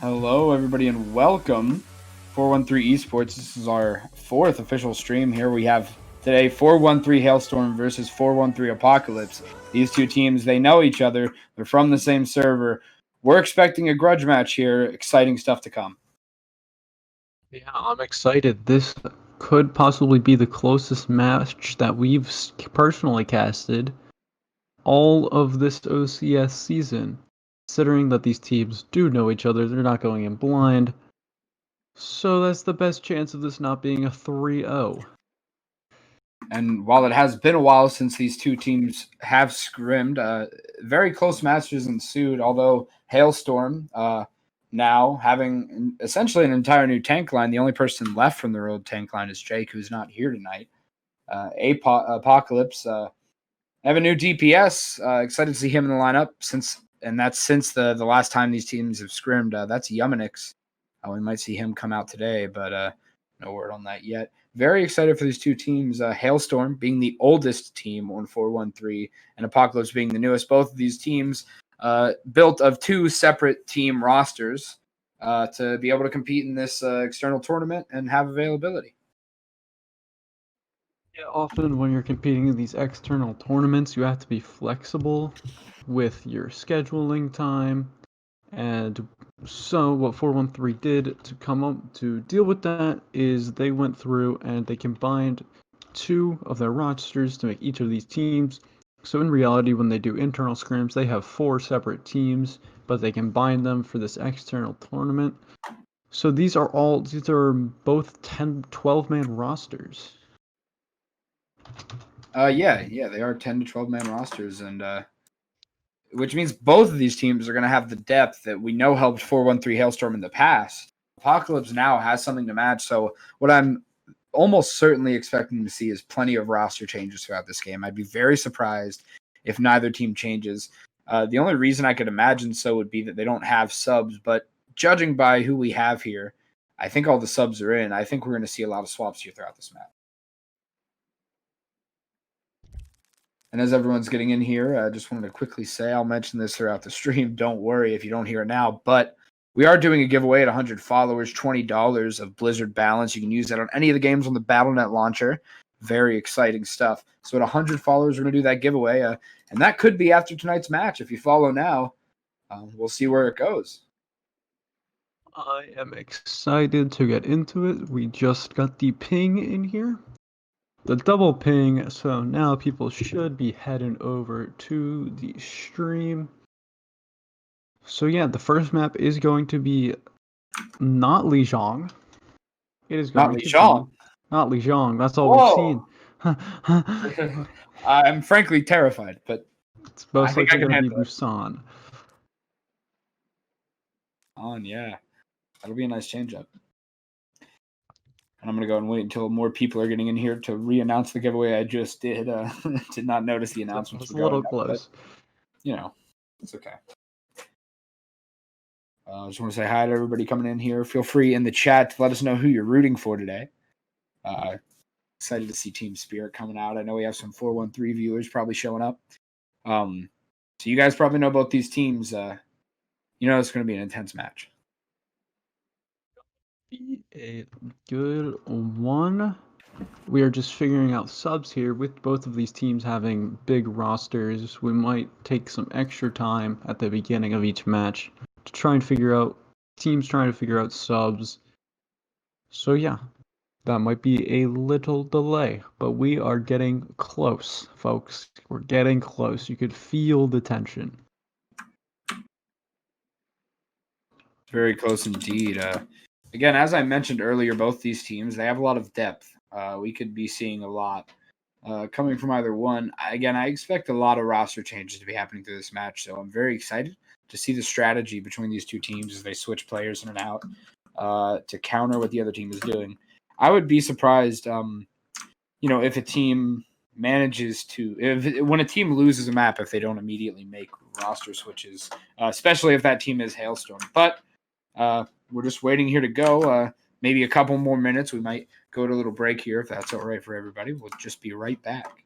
Hello, everybody, and welcome 413 Esports. This is our fourth official stream here. We have today 413 Hailstorm versus 413 Apocalypse. These two teams, they know each other. They're from the same server. We're expecting a grudge match here. Exciting stuff to come. Yeah, I'm excited. This could possibly be the closest match that we've personally casted all of this OCS season. Considering that these teams do know each other, they're not going in blind. So that's the best chance of this not being a 3-0. And while it has been a while since these two teams have scrimmed, very close matches ensued, although Hailstorm, now having essentially an entire new tank line, the only person left from their old tank line is Jake, who's not here tonight. Apocalypse have a new DPS. Excited to see him in the lineup since the last time these teams have scrimmed. That's Yuminix. We might see him come out today, but no word on that yet. Very excited for these two teams. Hailstorm being the oldest team on 413 and Apocalypse being the newest. Both of these teams built of two separate team rosters to be able to compete in this external tournament and have availability. Yeah, often when you're competing in these external tournaments, you have to be flexible with your scheduling time. And so what 413 did to come up to deal with that is they went through and they combined two of their rosters to make each of these teams. So in reality, when they do internal scrims, they have four separate teams, but they combine them for this external tournament. So these are both 10, 12-man rosters. Yeah, they are 10 to 12 man rosters, and which means both of these teams are going to have the depth that we know helped 413 Hailstorm in the past. Apocalypse now has something to match, so what I'm almost certainly expecting to see is plenty of roster changes throughout this game. I'd be very surprised if neither team changes. The only reason I could imagine so would be that they don't have subs, but judging by who we have here, I think all the subs are in. I think we're going to see a lot of swaps here throughout this map. And as everyone's getting in here, I just wanted to quickly say, I'll mention this throughout the stream. Don't worry if you don't hear it now, but we are doing a giveaway at 100 followers, $20 of Blizzard balance. You can use that on any of the games on the Battle.net launcher. Very exciting stuff. So at 100 followers, we're going to do that giveaway. And that could be after tonight's match. If you follow now, we'll see where it goes. I am excited to get into it. We just got the ping in here. The double ping, so now people should be heading over to the stream. So yeah, the first map is going to be not Lijiang. It is going Not to Lijiang. be not Lijiang. That's all we've seen. I'm frankly terrified, but it's most likely going to be Busan. Yeah. That'll be a nice change-up. And I'm going to go and wait until more people are getting in here to re-announce the giveaway I just did. Did not notice the announcements. It's a little close. But, it's okay. I just want to say hi to everybody coming in here. Feel free in the chat to let us know who you're rooting for today. Excited to see Team Spirit coming out. I know we have some 413 viewers probably showing up. So you guys probably know both these teams. It's going to be an intense match. Be a good one. We are just figuring out subs here. With both of these teams having big rosters, we might take some extra time at the beginning of each match to try and figure out subs. So yeah, that might be a little delay, but we are getting close, folks. We're getting close. You could feel the tension. Very close indeed. Again, as I mentioned earlier, both these teams, they have a lot of depth. We could be seeing a lot coming from either one. Again, I expect a lot of roster changes to be happening through this match, so I'm very excited to see the strategy between these two teams as they switch players in and out to counter what the other team is doing. I would be surprised, if a team manages to, when a team loses a map, if they don't immediately make roster switches, especially if that team is Hailstorm. But we're just waiting here to go. Maybe a couple more minutes. We might go to a little break here if that's all right for everybody. We'll just be right back.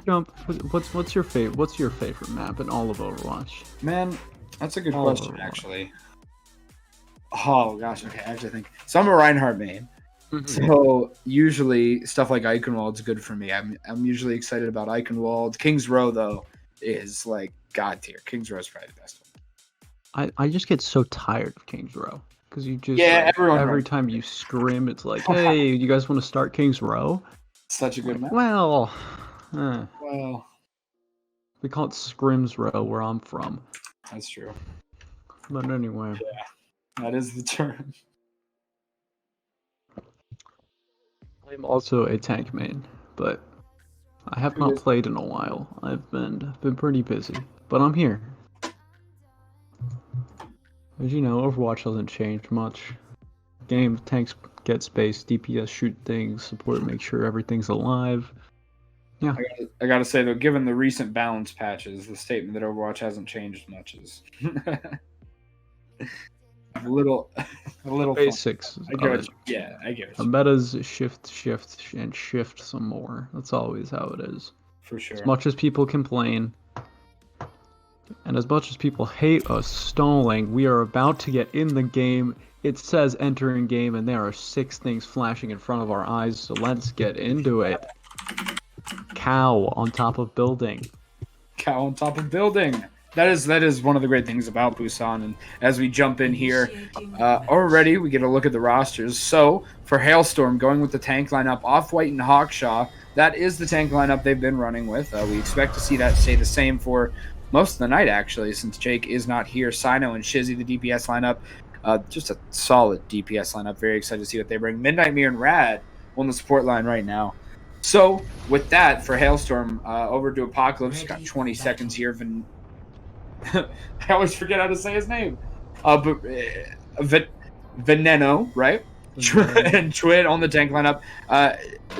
Jump. What's your favorite? What's your favorite map in all of Overwatch? Man, that's a good All question, Overwatch. actually. Oh gosh, okay, I actually think so. I'm a Reinhardt main, Mhm. so usually stuff like Eichenwald's good for me. I'm usually excited about Eichenwald. King's Row though is like god tier. King's Row is probably the best one. I just get so tired of King's Row because you just Yeah, like everyone every runs. time you scream, it's like, hey, you guys want to start King's Row? Such a good Like, map. well, Well, we call it Scrims Row where I'm from. that's true. But anyway, That is the term. I'm also a tank main, but I have It not is- played in a while. I've been pretty busy, but I'm here. As you know, Overwatch hasn't changed much. Game tanks get space, DPS shoot things, support make sure everything's alive. Yeah. I gotta say though, given the recent balance patches, the statement that Overwatch hasn't changed much is a little fun. Basics I of get it. what you, yeah, I get The what you, meta's shift, and shift some more. That's always how it is. for sure. As much as people complain, and as much as people hate us stalling, we are about to get in the game. It says enter in game, and there are 6 things flashing in front of our eyes, so let's get into it. Cow on top of building. Cow on top of building. That is one of the great things about Busan. And as we jump in here, already we get a look at the rosters. So for Hailstorm, going with the tank lineup, Off-White and Hawkshaw, that is the tank lineup they've been running with. We expect to see that stay the same for most of the night, actually, since Jake is not here. Sino and Shizzy, the DPS lineup. Just a solid DPS lineup. Very excited to see what they bring. Midnight Mirror and Rad on the support line right now. So with that, for Hailstorm, over to Apocalypse. Got 20 seconds here. I always forget how to say his name. But Veneno, right? And Twid on the tank lineup.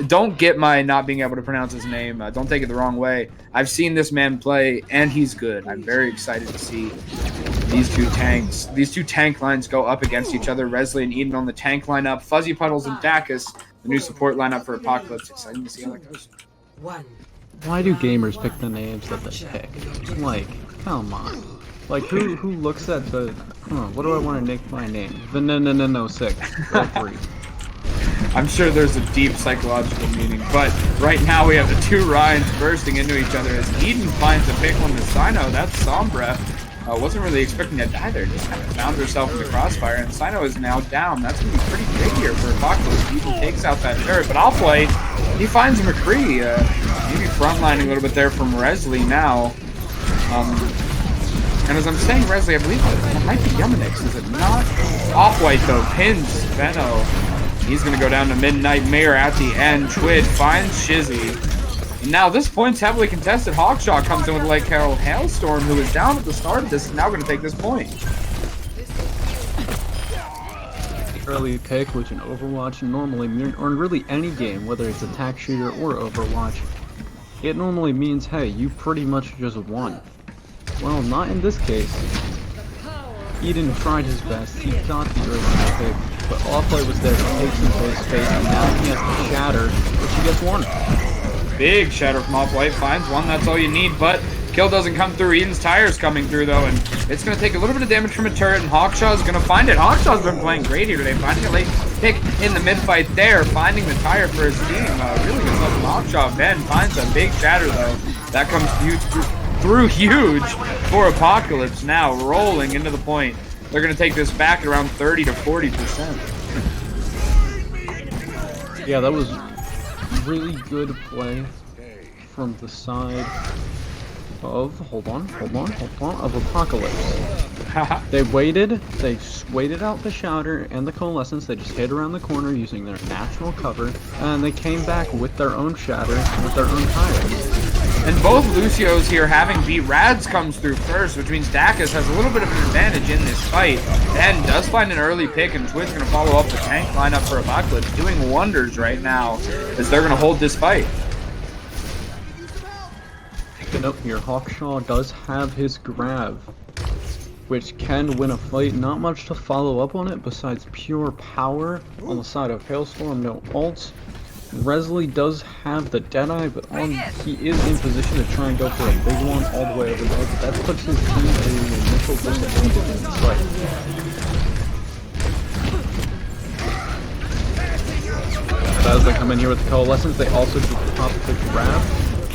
Don't get my not being able to pronounce his name. Don't take it the wrong way. I've seen this man play, and he's good. I'm very excited to see these two tank lines go up against each other. Resley and Eden on the tank lineup. Fuzzy Puddles and Dacus, the new support lineup for Apocalypse. Exciting to see how that goes. Why do gamers pick the names that they pick? Like, come on. Like, who looks at the, what do I want to nick my name? Veneno 6. I'm sure there's a deep psychological meaning, but right now we have the two Ryans bursting into each other as Eden finds a pick on the Sino. That's Sombra. Wasn't really expecting to die there, just kind of found herself in the crossfire, and Sino is now down. That's going to be pretty big here for Apocalypse. Eden takes out that turret, but Off-White, he finds McCree. Maybe frontlining a little bit there from Resley now. And as I'm saying Resley, I believe that might be Yumanix, is it not? Off-White, though, pins Veno. He's going to go down to Midnight Mirror at the end. Twid finds Shizzy. Now this point's heavily contested. Hawkshaw comes in with Lake Harold. Hailstorm, who was down at the start of this, is now going to take this point. Early pick, which in Overwatch normally, or in really any game, whether it's attack shooter or Overwatch, it normally means, hey, you pretty much just won. Well, not in this case. Eden tried his best. He got the early pick, but Off-White was there to take some space, and now he has to shatter, which he gets one. Big shatter from Off-White, finds one, that's all you need, but kill doesn't come through. Eden's tire's coming through, though, and it's going to take a little bit of damage from a turret, and Hawkshaw's going to find it. Hawkshaw's been playing great here today, finding a late pick in the mid-fight there, finding the tire for his team. Really good stuff from Hawkshaw. Ben finds a big shatter, though. That comes through huge for Apocalypse now, rolling into the point. They're going to take this back at around 30 to 40%. Yeah, that was really good play from the side of of Apocalypse. They waited out the Shouter and the Coalescence. They just hid around the corner using their natural cover, and they came back with their own Shatter, with their own tires. And both Lucio's here having beat. Rads comes through first, which means Dacus has a little bit of an advantage in this fight. And does find an early pick, and Twit's going to follow up the tank lineup for Apocalypse, doing wonders right now as they're going to hold this fight. Picking up here, Hawkshaw does have his grab, which can win a fight. Not much to follow up on it besides pure power on the side of Hailstorm. No ults. Resley does have the Deadeye, but he is in position to try and go for a big one all the way over there. But that puts his team at an initial disadvantage in this fight. As they come in here with the Coalescence, they also do pop the grab.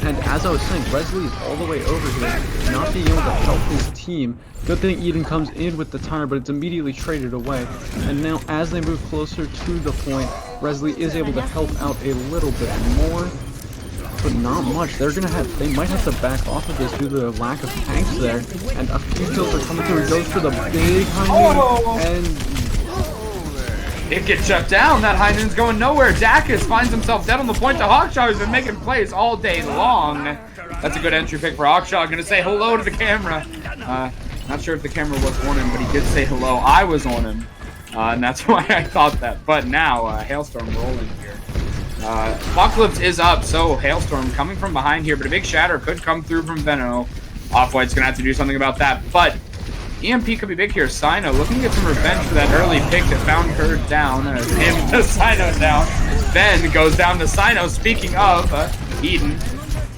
And as I was saying, Resley is all the way over here, not being able to help his team. Good thing Eden comes in with the tire, but it's immediately traded away. And now as they move closer to the point, Resley is able to help out a little bit more, but not much. They might have to back off of this due to the lack of tanks there. And a few kills are coming through. He goes for the big high noon, and it gets shut down. That high noon's going nowhere. Dacus finds himself dead on the point to Hawkshaw, who's been making plays all day long. That's a good entry pick for Hawkshaw. Gonna say hello to the camera. Not sure if the camera was on him, but he did say hello. I was on him, and that's why I thought that. But now, Hailstorm rolling here. Apocalypse is up, so Hailstorm coming from behind here, but a big shatter could come through from Venno. Off-White's gonna have to do something about that, but EMP could be big here. Sino looking to get some revenge for that early pick that found her down. Him to Sino down. Then goes down to Sino. Speaking of, Eden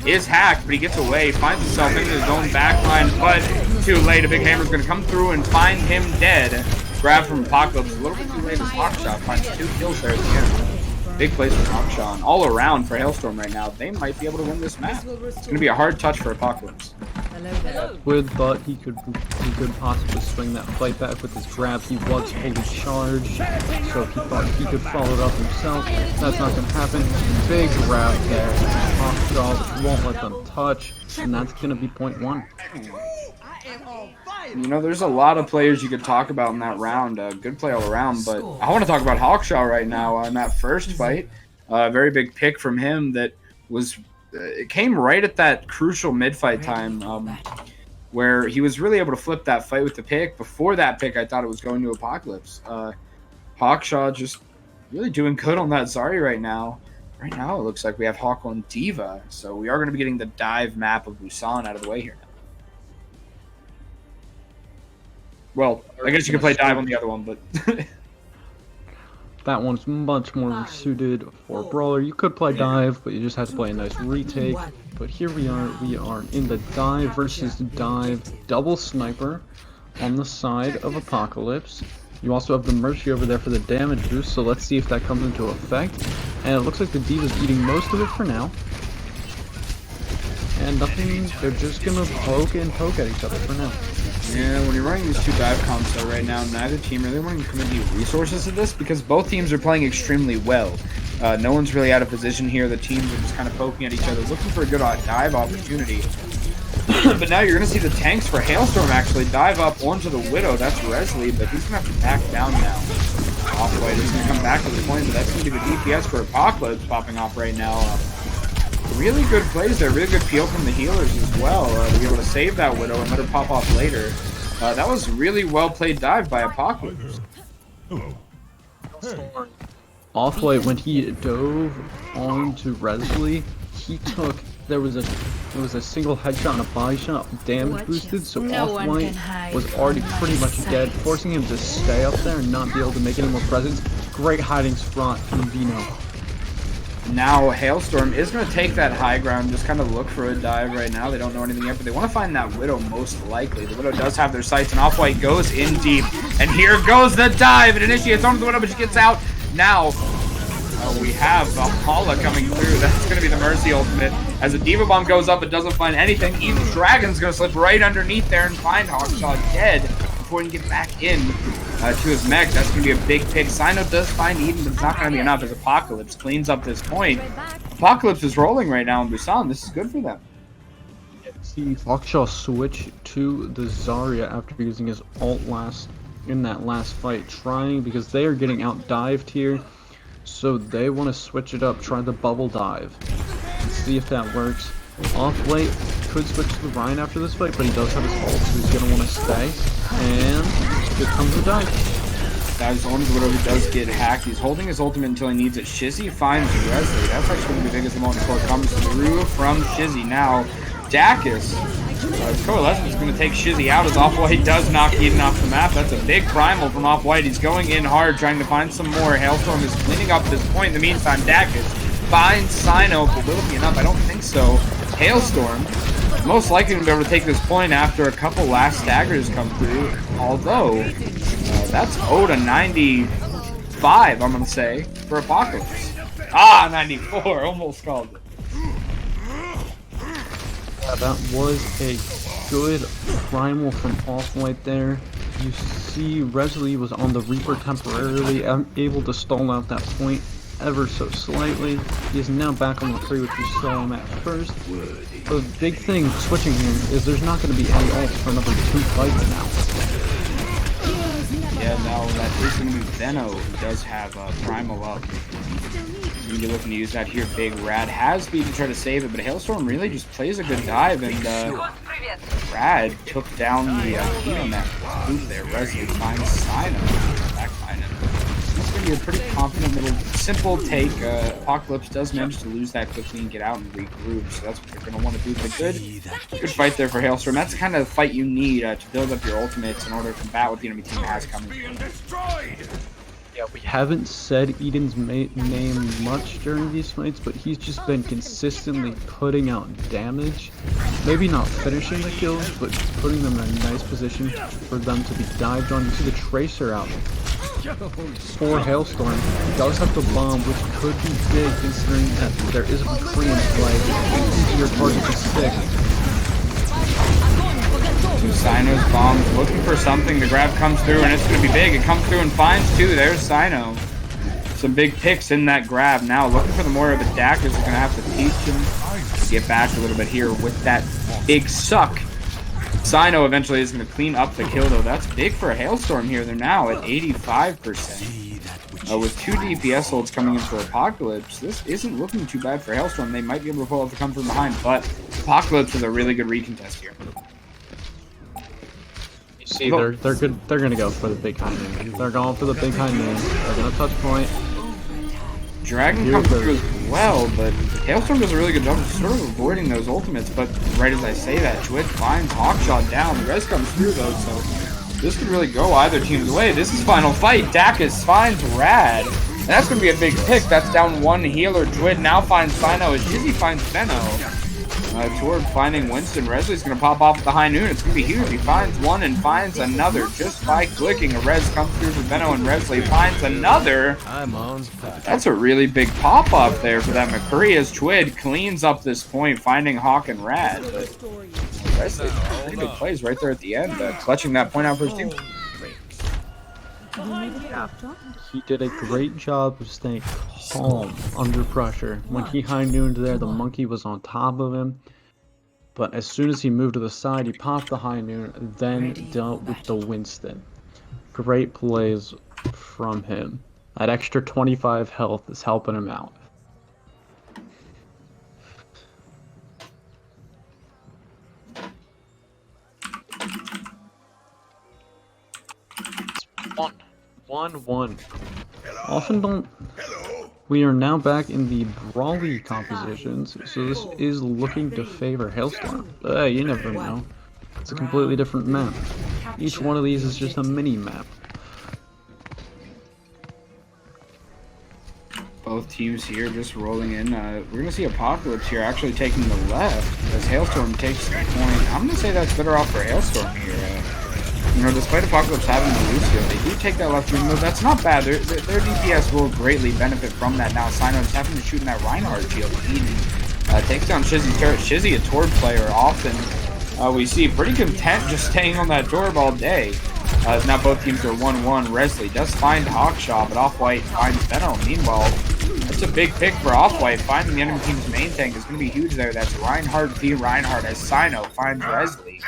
is hacked, but he gets away. Finds himself into his own backline, but too late. A big hammer's going to come through and find him dead. Grab from Apocalypse. A little bit too late as Hawkshaw finds 2 kills there at the end. Big plays for Hawkshaw. All around for Hailstorm right now. They might be able to win this map. It's going to be a hard touch for Apocalypse. Would thought he could possibly swing that fight back with his grab. He was fully charged, so he thought he could follow it up himself. That's not going to happen. Big grab there. Hawkshaw won't let them touch, and that's going to be point 1. You know, there's a lot of players you could talk about in that round. Good play all around, but I want to talk about Hawkshaw right now in that first fight. Very big pick from him that was... it came right at that crucial mid-fight time where he was really able to flip that fight with the pick. Before that pick, I thought it was going to Apocalypse. Hawkshaw just really doing good on that Zarya right now. Right now, it looks like we have Hawk on Diva, so we are going to be getting the dive map of Busan out of the way here now. Well, I guess you could play dive on the other one, but... That one's much more suited for Brawler. You could play dive, but you just have to play a nice retake. But here we are in the dive versus dive double sniper on the side of Apocalypse. You also have the Mercy over there for the damage boost, so let's see if that comes into effect. And it looks like the Diva's eating most of it for now. And nothing, they're just gonna poke at each other for now. Yeah, when you're running these 2 dive comps though right now, neither team really wanting to commit any resources to this because both teams are playing extremely well. No one's really out of position here. The teams are just kind of poking at each other, looking for a good dive opportunity. But now you're going to see the tanks for Hailstorm actually dive up onto the Widow. That's Resley, but he's going to have to back down now. Off-White is going to come back to the point, but that's going to be the DPS for Apocalypse popping off right now. Really good plays there, really good peel from the healers as well, to be able to save that Widow and let her pop off later. That was really well played dive by Apocalypse. Off-White, when he dove onto Resley, there was a single headshot and a body shot damage boosted, so Off-White was already pretty much dead, forcing him to stay up there and not be able to make any more presence. Great hiding spot from Vino. Now Hailstorm is going to take that high ground, just kind of look for a dive right now. They don't know anything yet, but they want to find that Widow most likely. The Widow does have their sights, and Off-White goes in deep. And here goes the dive. It initiates onto the Widow, but she gets out. Now we have the Hala coming through. That's going to be the Mercy ultimate. As the Diva Bomb goes up, it doesn't find anything. Even Dragon's going to slip right underneath there and find Hawkshaw dead before he can get back in to his mech. That's going to be a big pick. Sino does find Eden, but it's not going to be enough as Apocalypse cleans up this point. Apocalypse is rolling right now in Busan. This is good for them. See Hawkshaw switch to the Zarya after using his ult in that last fight, because they are getting out dived here, so they want to switch it up, try the bubble dive, and see if that works. Off-White could switch to the Ryan after this fight, but he does have his ult, so he's going to want to stay. And here comes the dive. That is only the Widow who does get hacked. He's holding his ultimate until he needs it. Shizzy finds Resley. That's actually going to be the biggest amount before it comes through from Shizzy. Now, Dacus. Coalescence is going to take Shizzy out as Off-White does knock Eden off the map. That's a big primal from Off-White. He's going in hard, trying to find some more. Hailstorm is cleaning up this point. In the meantime, Dacus finds Sino, but will it be enough? I don't think so. Hailstorm, most likely to be able to take this point after a couple last staggers come through, although that's 0 to 95, I'm going to say, for Apocalypse. Ah, 94, almost called it. Yeah, that was a good primal from Off-White there. You see Resley was on the Reaper temporarily, able to stall out that point ever so slightly. He is now back on the 3, which we saw him at first. The big thing switching here is there's not going to be any ults for another 2 fights now. Yeah, now that is going to be Venno, who does have Primal up. You're going to be looking to use that here. Big Rad has speed to try to save it, but Hailstorm really just plays a good dive, and Rad took down the heat on that boot there. Resident finds Sino. Backline it. It's going to be a pretty confident little simple take. Apocalypse does manage to lose that quickly and get out and regroup, so that's what they're going to want to do. But good fight there for Hailstorm. That's the kind of fight you need to build up your ultimates in order to combat what the enemy team has coming. Yeah, we haven't said Eden's name much during these fights, but he's just been consistently putting out damage. Maybe not finishing the kills, but putting them in a nice position for them to be dived on. You see the Tracer out for Hailstorm. He does have the bomb, which could be big considering that there is a McCree in play. Easier target to stick. Sino's bombs looking for something. The grab comes through and it's going to be big. It comes through and finds 2. There's Sino. Some big picks in that grab. Now looking for the more of the Dackers. They're going to have to teach him to get back a little bit here with that big suck. Sino eventually is going to clean up the kill though. That's big for a Hailstorm here. They're now at 85%. With 2 DPS holds coming in for Apocalypse, this isn't looking too bad for Hailstorm. They might be able to pull off the come from behind, but Apocalypse is a really good recontest here. See, they're good. They're gonna go for the big high noon. They're going for the big high noon. They're gonna touch point. Dragon comes through as well, but Hailstorm does a really good job of sort of avoiding those ultimates. But right as I say that, Twitch finds Hawkshot down. The rest comes through though, so this could really go either team's way. This is final fight. Dacus finds Rad. And that's gonna be a big pick. That's down 1 healer. Dwid now finds Sino as Jizzy finds Venno. Toward finding Winston. Resley's going to pop off at the high noon. It's going to be huge. He finds one and finds another just by clicking. A res comes through for Venno and Resley finds another. That's a really big pop-up there for that McCree as Twid cleans up this point, finding Hawk and Rad. But Resley, pretty big plays right there at the end, clutching that point out for his team. He did a great job of staying calm under pressure. When he high nooned there, the monkey was on top of him. But as soon as he moved to the side, he popped the high noon, then dealt with the Winston. Great plays from him. That extra 25 health is helping him out. One. We are now back in the brawly compositions, so this is looking to favor Hailstorm. But you never know. It's a completely different map. Each one of these is just a mini map. Both teams here just rolling in. We're going to see Apocalypse here actually taking the left as Hailstorm takes the point. I'm going to say that's better off for Hailstorm here. You know, despite Apocalypse having the Lucio, they do take that left wing move. That's not bad. Their DPS will greatly benefit from that. Now Sino is having to shoot in that Reinhardt shield. Eden takes down Shizzy's turret. Shizzy, a Torb player, often we see pretty content just staying on that Torb all day. Now both teams are 1-1. Resley does find Hawkshot, but Off-White finds Venno. Meanwhile, that's a big pick for Off-White. Finding the enemy team's main tank is going to be huge there. That's Reinhardt v. Reinhardt as Sino finds Resley.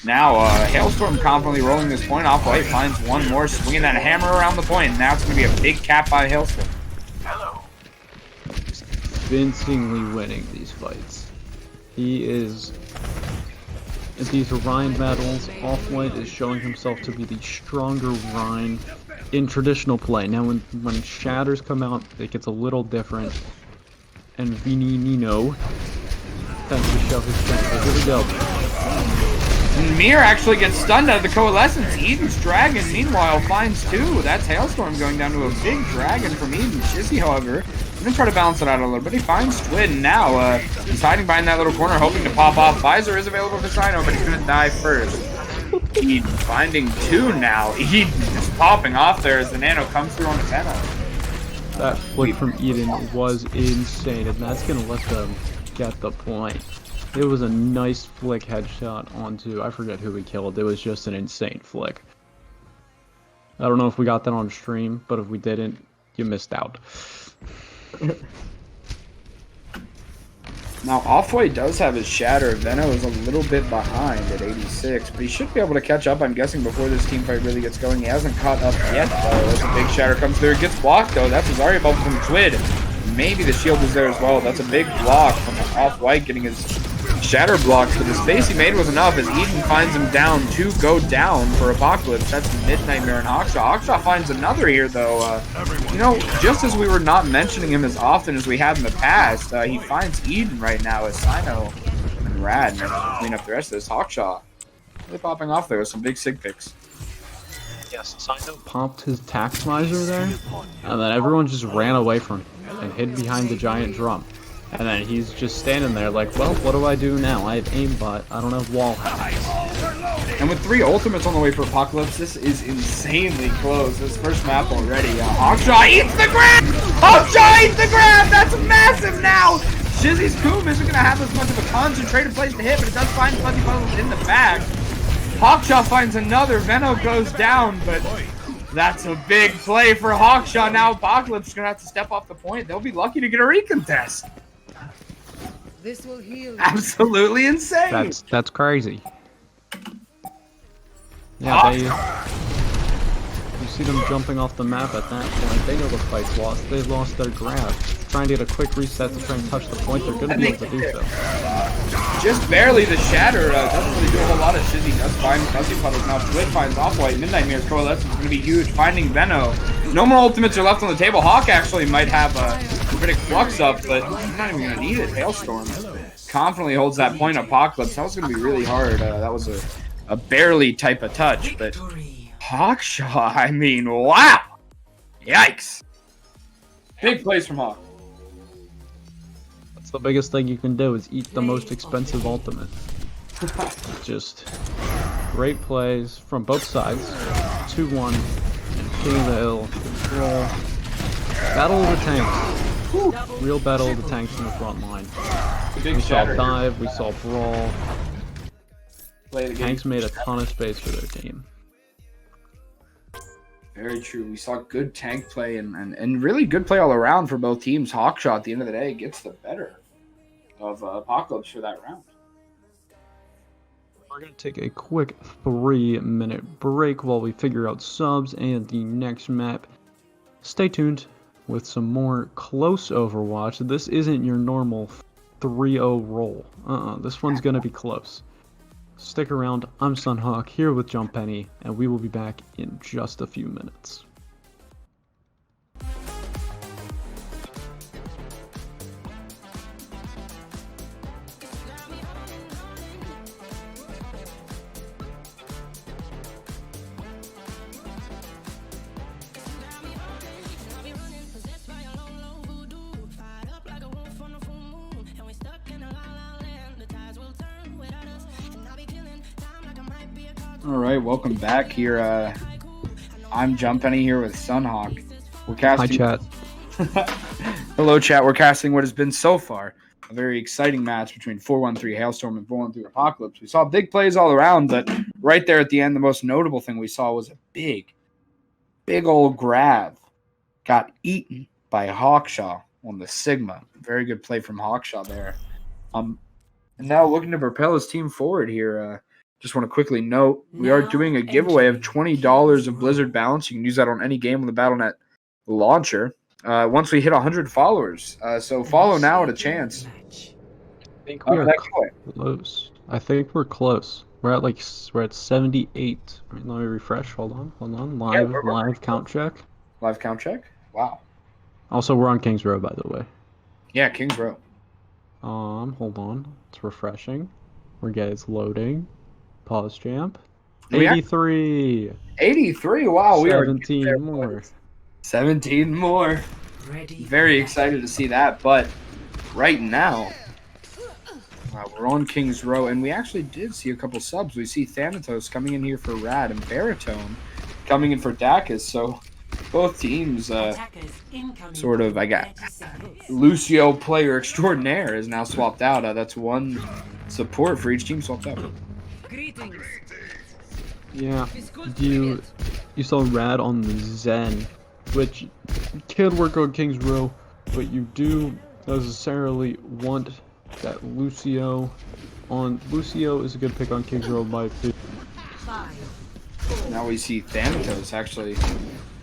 Now, Hailstorm confidently rolling this point. Off-White finds one more, swinging that hammer around the point. Now it's going to be a big cap by Hailstorm. Convincingly winning these fights. He is... These Rhine battles, Off-White is showing himself to be the stronger Rhine in traditional play. Now when Shatters come out, it gets a little different. And Vinino tends to show his strength. So here we go. And Mir actually gets stunned out of the Coalescence. Eden's Dragon, meanwhile, finds 2. That's Hailstorm going down to a big Dragon from Eden. Shizzy, however, He's gonna try to balance it out a little bit. He finds Twin now. He's hiding behind that little corner, hoping to pop off. Visor is available for Sino, but he's gonna die first. Eden finding 2 now. Eden just popping off there as the Nano comes through on the 10. That flick from Eden was insane, and that's gonna let them get the point. It was a nice flick headshot onto, I forget who we killed. It was just an insane flick. I don't know if we got that on stream, but if we didn't, you missed out. Now, Off-White does have his shatter. Veno is a little bit behind at 86, but he should be able to catch up, I'm guessing, before this team fight really gets going. He hasn't caught up yet, though. As a big shatter comes through. It gets blocked, though. That's his Zarya bubble from Twid. Maybe the shield is there as well. That's a big block from Off-White getting his shatter blocked, but the space he made was enough as Eden finds him down to go down for Apocalypse. That's Midnightmare and Hawkshaw. Hawkshaw finds another here, though. You know, just as we were not mentioning him as often as we had in the past, he finds Eden right now as Sino and Rad clean up the rest of this. Hawkshaw really popping off there with some big sig picks. Yes, Sino popped his tax visor there, and then everyone just ran away from him and hid behind the giant drum. And then he's just standing there like, well, what do I do now? I have aimbot, I don't have wall hack. And with 3 ultimates on the way for Apocalypse, this is insanely close. This first map already. Hawkshaw eats the grab! Hawkshaw eats the grab! That's massive now! Shizzy's Coom isn't going to have as much of a concentrated place to hit, but it does find Fuzzy Puzzles in the back. Hawkshaw finds another. Veno goes down, but that's a big play for Hawkshaw. Now Apocalypse is going to have to step off the point. They'll be lucky to get a recontest. This will heal. Absolutely insane. That's crazy. Yeah, you see them jumping off the map at that point. They know the fight's lost. They've lost their grab. Trying to get a quick reset to try and touch the point. They're going to be able to do so. Just barely. The shatter doesn't really do a whole lot of Shizzy. Does find Fuzzy Puddles. Now Twid finds Off-White. Midnightmare's coalescence is going to be huge. Finding Veno. No more ultimates are left on the table. Hawk actually might have a critic flux up, but he's not even going to need it. Hailstorm confidently holds that point. Apocalypse. That was going to be really hard. That was a barely type of touch, but Hawkshaw, I mean, wow! Yikes! Big plays from Hawk. That's the biggest thing you can do is eat the most expensive ultimate. Just great plays from both sides. 2-1, King of the Hill, control. Battle of the tanks. Woo. Real battle of the tanks in the front line. We saw dive, we saw brawl. Tanks made a ton of space for their team. Very true. We saw good tank play and really good play all around for both teams. Hawkshaw at the end of the day gets the better of Apocalypse for that round. We're going to take a quick 3-minute break while we figure out subs and the next map. Stay tuned with some more close Overwatch. This isn't your normal 3-0 roll. This one's going to be close. Stick around, I'm Sunhawk here with Jump Penny, and we will be back in just a few minutes. All right, welcome back here. I'm Jump Penny here with Sunhawk. We're casting. Hi, chat. Hello, chat. We're casting what has been so far a very exciting match between 413 Hailstorm and 413 Apocalypse. We saw big plays all around, but right there at the end, the most notable thing we saw was a big old grab. Got eaten by Hawkshaw on the Sigma. Very good play from Hawkshaw there. And now looking to propel his team forward here. Just want to quickly note, we are doing a giveaway of $20 of Blizzard balance. You can use that on any game on the Battle.net launcher. Once we hit 100 followers. So follow now at a chance. I think we're close. I think we're close. We're at 78. Right, let me refresh. Hold on. Live count check. Live count check? Wow. Also, we're on Kings Row, by the way. Yeah, Kings Row. Hold on. It's refreshing. It's loading. Pause champ. 83. 83. Wow, we are 17 more. 17 more. very excited to see that. But right now, we're on King's Row, and we actually did see a couple subs. We see Thanatos coming in here for Rad and Baritone coming in for Dacus. So both teams sort of, I got Lucio player extraordinaire is now swapped out. That's one support for each team swapped out. Yeah, you saw Rad on the Zen, which can work on King's Row, but you do necessarily want that Lucio on. Lucio is a good pick on King's Row by 50. Now we see Thanatos actually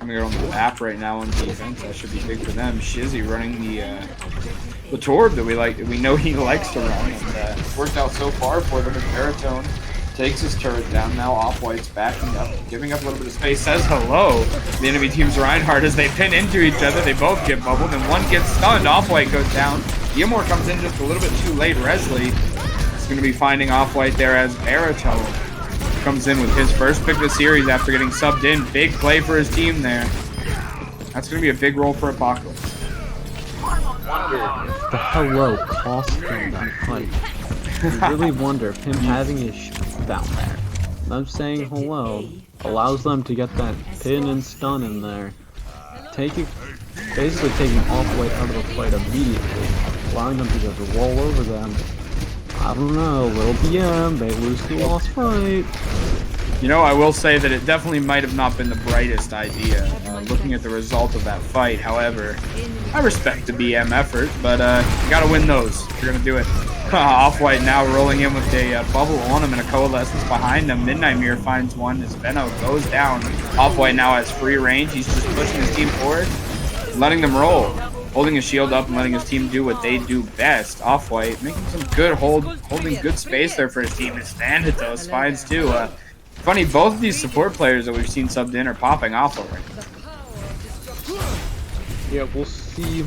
coming out on the map right now on defense. That should be big for them. Shizzy running the Torb that we know he likes to run, and it's worked out so far for them. Baritone takes his turret down. Now Off-White's backing up, giving up a little bit of space, says hello. The enemy team's Reinhardt as they pin into each other. They both get bubbled, and one gets stunned. Off-White goes down. Yamor comes in just a little bit too late. Resley is going to be finding Off-White there as Baritone comes in with his first pick of the series after getting subbed in. Big play for his team there. That's going to be a big role for Apocalypse. The hello cost him that fight. I really wonder if him having his down there, them saying hello, allows them to get that pin and stun in there. Basically taking Off-White out of the fight immediately, allowing them to just roll over them. I don't know, little BM, they lose the lost fight. You know, I will say that it definitely might have not been the brightest idea, looking at the result of that fight. However, I respect the BM effort, but you gotta win those if you're gonna do it. Off-White now rolling in with a bubble on him and a coalescence behind him. Midnight Mirror finds one as Venno goes down. Off-White now has free range. He's just pushing his team forward, letting them roll, holding his shield up and letting his team do what they do best. Off-White making some good holding good space there for his team. His Thanatos finds two. Funny, both of these support players that we've seen subbed in are popping off already. Yeah, we'll see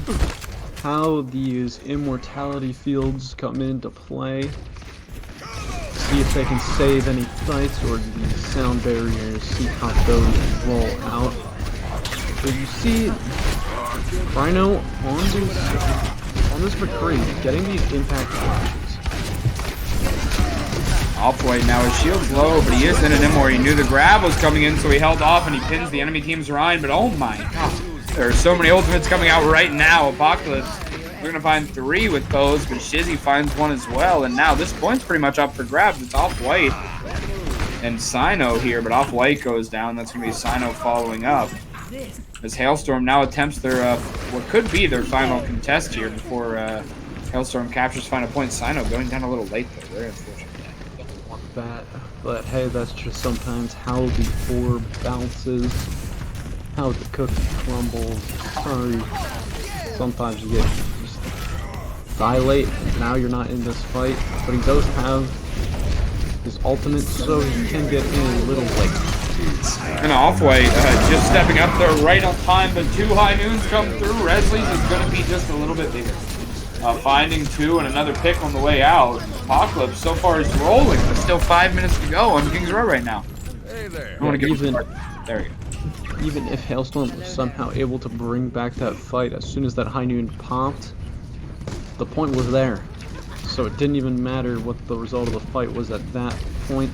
how these immortality fields come into play. See if they can save any fights or the sound barriers, see how those roll out. So you see Rhino on this McCree getting these impact flashes. Off-White now, his shield's low, but he is in an Immor. He knew the grab was coming in, so he held off and he pins the enemy team's Ryan, but oh my god. There are so many ultimates coming out right now. Apocalypse, we're going to find 3 with those, but Shizzy finds one as well, and now this point's pretty much up for grabs. It's Off-White and Sino here, but Off-White goes down. That's going to be Sino following up. As Hailstorm now attempts their, what could be their final contest here before Hailstorm captures final point. Sino going down a little late though, very unfortunate. That, but hey, that's just sometimes how the orb bounces, how the cookie crumbles. Sorry, sometimes you get just dilate, and now you're not in this fight, but he does have his ultimate, so he can get in a little late. And Off-White just stepping up there right on time, but 2 high noons come through. Resley's is going to be just a little bit bigger. Finding 2 and another pick on the way out. Apocalypse so far is rolling. There's still 5 minutes to go on King's Row right now. Hey there. I want to even, there you go. Even if Hailstorm was somehow able to bring back that fight as soon as that high noon popped, the point was there. So it didn't even matter what the result of the fight was at that point.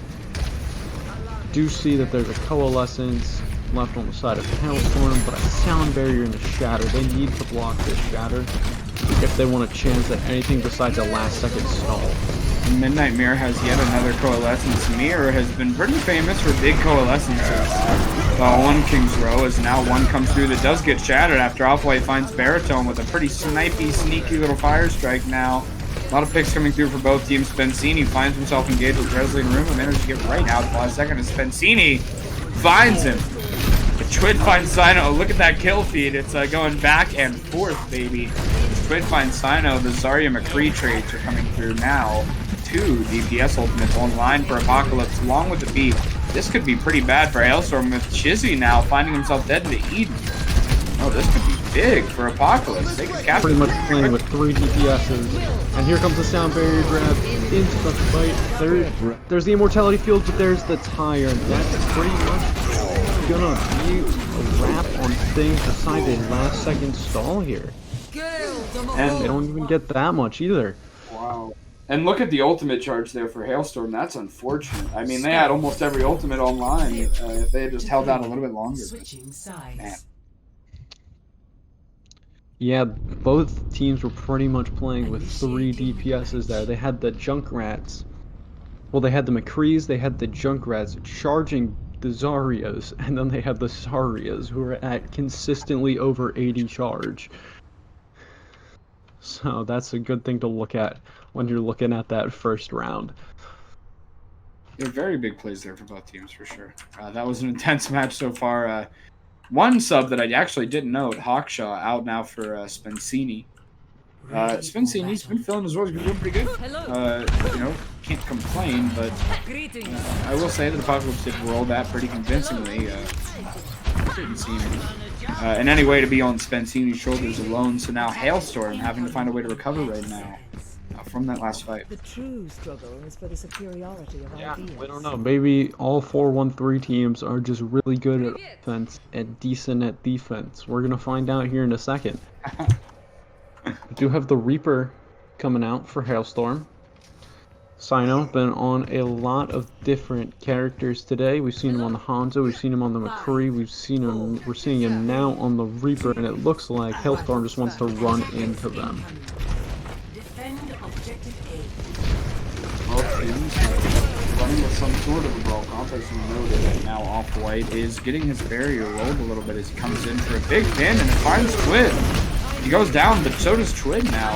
Do see that there's a coalescence left on the side of Hailstorm, but a sound barrier and a shatter. They need to block this shatter if they want a chance at anything besides a last second stall. Midnight Mirror has yet another coalescence. Mirror has been pretty famous for big coalescences. One King's Row as now one comes through that does get shattered after Off-White finds Baritone with a pretty snipey, sneaky little fire strike now. A lot of picks coming through for both teams. Spencini finds himself engaged with Resley in room and manages to get right out the last second as Spencini finds him. Twid finds Sino. Oh, look at that kill feed. It's going back and forth, baby. Twid finds Sino. The Zarya McCree trades are coming through now. 2 DPS ultimates online for Apocalypse along with the beat. This could be pretty bad for Hailstorm with Shizzy now finding himself dead to Eden. Oh, this could be big for Apocalypse. They could capture pretty much playing with 3 DPSs. And here comes the sound barrier grab into the fight. There's the immortality field, but there's the tire. And that's pretty much gonna be a wrap on things besides a last-second stall here. And They don't even get that much either. wow. And look at the ultimate charge there for Hailstorm. That's unfortunate. I mean, they had almost every ultimate online if they had just held out a little bit longer. Man. Yeah, both teams were pretty much playing with 3 DPSs there. They had the Junkrats. Well, they had the McCrees, they had the Junkrats charging the Zaryas, and then they had the Saryas, who were at consistently over 80 charge. So that's a good thing to look at when you're looking at that first round. Yeah, very big plays there for both teams, for sure. That was an intense match so far. One sub that I actually didn't note, Hawkshaw, out now for Spencini. Spencini's been feeling his role. He's been doing pretty good. You know, can't complain, but I will say that the Apocalypse did roll that pretty convincingly. Didn't seem in any way to be on Spencini's shoulders alone. So now Hailstorm having to find a way to recover right now from that last fight. The true struggle is for the superiority of ideas. We don't know. Maybe all 4-1-3 teams are just really good at offense and decent at defense. We're gonna find out here in a second. We do have the Reaper coming out for Hailstorm. Sino been on a lot of different characters today. We've seen him on the Hanzo, we've seen him on the McCree, we're seeing him now on the Reaper, and it looks like Hailstorm just wants to run into them. Both teams running with some sort of a brawl comp, as you noted, and now Off-White is getting his barrier rolled a little bit as he comes in for a big pin and it finds Twid. He goes down, but so does Twid now.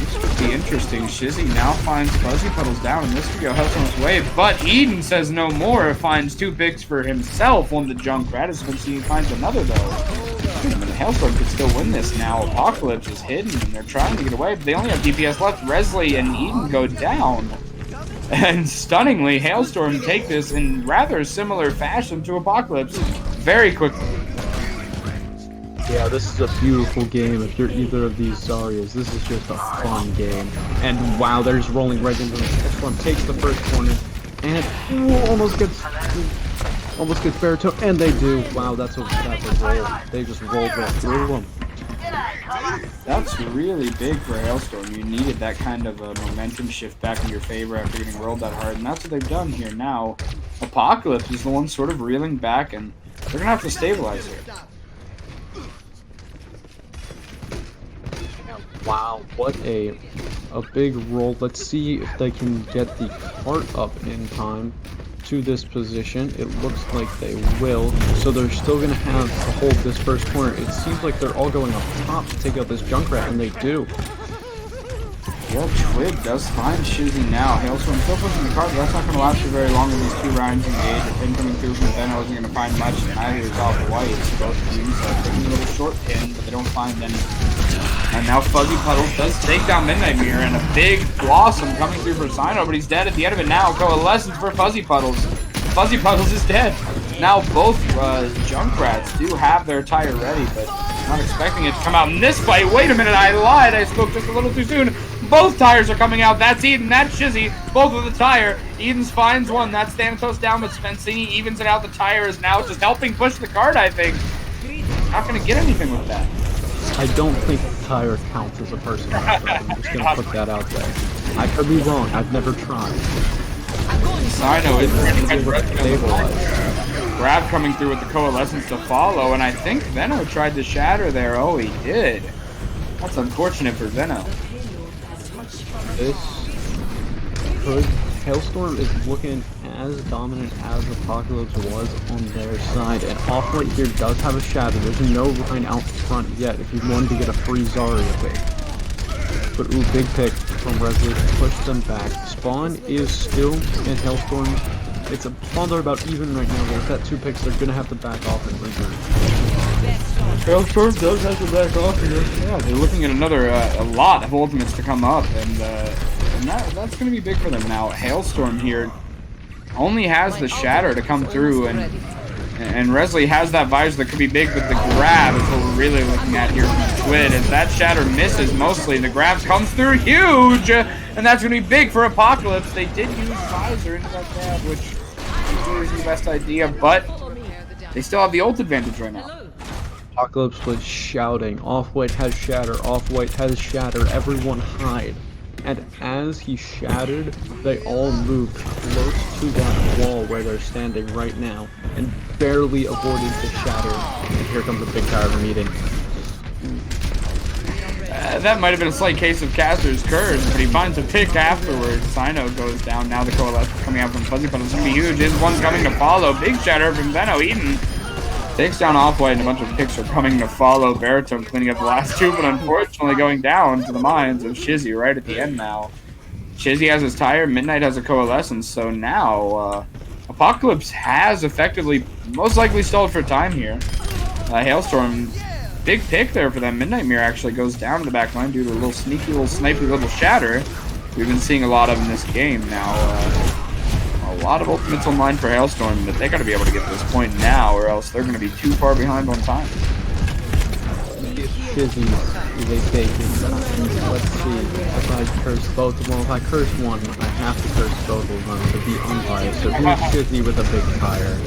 This could be interesting. Shizzy now finds Fuzzy Puddles down, and this could go Hailstorm's way, but Eden says no more, finds 2 picks for himself on the Junkrat. As you can see, he finds another, though. I mean, Hailstorm could still win this now. Apocalypse is hidden, and they're trying to get away, but they only have DPS left. Resley and Eden go down. And stunningly, Hailstorm take this in rather similar fashion to Apocalypse very quickly. Yeah, this is a beautiful game if you're either of these Zaryas. This is just a fun game. And wow, they're just rolling right into the next one. Takes the first corner, and almost gets Baritone, and they do. Wow, that's a roll. They just rolled right through them. That's really big for Hailstorm. You needed that kind of a momentum shift back in your favor after getting rolled that hard, and that's what they've done here. Now, Apocalypse is the one sort of reeling back, and they're going to have to stabilize here. Wow, what a big roll. Let's see if they can get the cart up in time to this position. It looks like they will. So they're still going to have to hold this first corner. It seems like they're all going up top to take out this Junkrat, and they do. Well, Twig does find Shizzy now. Hailstorm still pushing the cart, but that's not going to last for very long with these 2 rounds engaged. The pin coming through from Venom isn't going to find much, and neither is Off-White. Both teams are taking a little short pin, but they don't find any. And now Fuzzy Puddles does take down Midnight Mirror, and a big Blossom coming through for Sino, but he's dead at the end of it now. Coalescence for Fuzzy Puddles. Fuzzy Puddles is dead. Now both Junkrats do have their tire ready, but not expecting it to come out in this fight. Wait a minute, I lied. I spoke just a little too soon. Both tires are coming out. That's Eden, that's Shizzy, both with a tire. Eden's finds one. That's Thanatos down, but Spencini evens it out. The tire is now just helping push the cart, I think. Not going to get anything with that. I don't think the tire counts as a person. I'm just going to put that out there. I could be wrong. I've never tried. Sino is Grab coming through with the Coalescence to follow, and I think Veno tried to shatter there. Oh, he did. That's unfortunate for Veno. This could... Hailstorm is looking as dominant as Apocalypse was on their side, and Off-White here does have a shadow. There's no line out front yet if you wanted to get a free Zarya pick. But ooh, big pick from Resolute to push them back. Spawn is still in Hailstorm. It's a Spawn are about even right now. With that 2 picks, they're gonna have to back off and regroup. Hailstorm does have to back off here. Yeah, they're looking at another a lot of ultimates to come up, and that's going to be big for them now. Hailstorm here only has the Shatter to come through, and Resley has that visor that could be big, but the grab is what we're really looking at here from Twid. As that Shatter misses mostly, the grab comes through huge, and that's going to be big for Apocalypse. They did use visor into that grab, which isn't the best idea, but They still have the ult advantage right now. Apocalypse was shouting, Off-White has shatter, Off-White has shatter, everyone hide. And as he shattered, they all moved close to that wall where they're standing right now, and barely avoided the shatter. And here comes the big tower meeting. That might have been a slight case of Caster's curse, but he finds a pick afterwards. Sino goes down. Now the coalesce is coming out from Fuzzy, but it's going to be huge. His one's coming to follow. Big shatter from Veno. Eden takes down Off-White, and a bunch of picks are coming to follow. Baritone cleaning up the last two, but unfortunately going down to the mines of Shizzy right at the end now. Shizzy has his tire. Midnight has a coalescence. So now Apocalypse has effectively most likely stalled for time here. Hailstorm. Big pick there for them. Midnight Mirror actually goes down to the back line due to a little sneaky, little snipey little shatter we've been seeing a lot of in this game now. A lot of ultimates online for Hailstorm, but they got to be able to get to this point now, or else they're going to be too far behind on time. Shizzy is a bacon. Let's see. If I curse both of them, if I curse one, I have to curse both of them to be unbiased. So here's Shizzy with a big tire.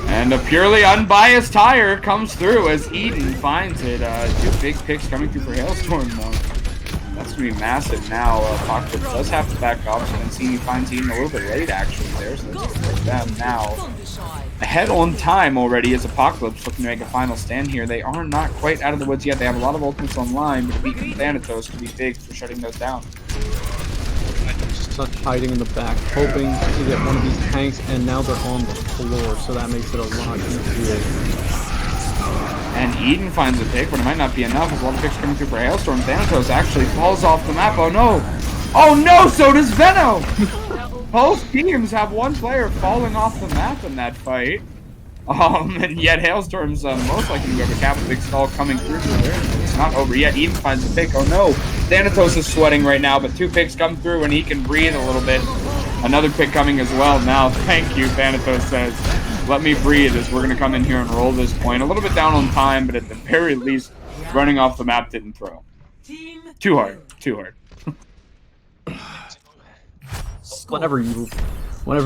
And a purely unbiased tire comes through as Eden finds it. Two big picks coming through for Hailstorm, though. That's going to be massive now. Apocalypse does have to back off. Spencini finds Eden a little bit late, actually, there. So that's going to take them now. Ahead on time already as Apocalypse looking to make a final stand here. They are not quite out of the woods yet. They have a lot of ultimates online, but beating Thanatos could be big for shutting those down. Such hiding in the back, hoping to get one of these tanks, and now they're on the floor, so that makes it a lot easier. And Eden finds a pick, but it might not be enough. There's a lot of picks coming through for Hailstorm. Thanatos actually falls off the map. Oh no! Oh no! So does Veno! Both teams have one player falling off the map in that fight. And yet Hailstorm's most likely going to cap a big stall coming through there. It's not over yet. Eden finds a pick. Oh no! Thanatos is sweating right now, but two picks come through and he can breathe a little bit. Another pick coming as well now. Thank you, Thanatos says. Let me breathe as we're going to come in here and roll this point. A little bit down on time, but at the very least, running off the map didn't throw. Too hard. Too hard. Whenever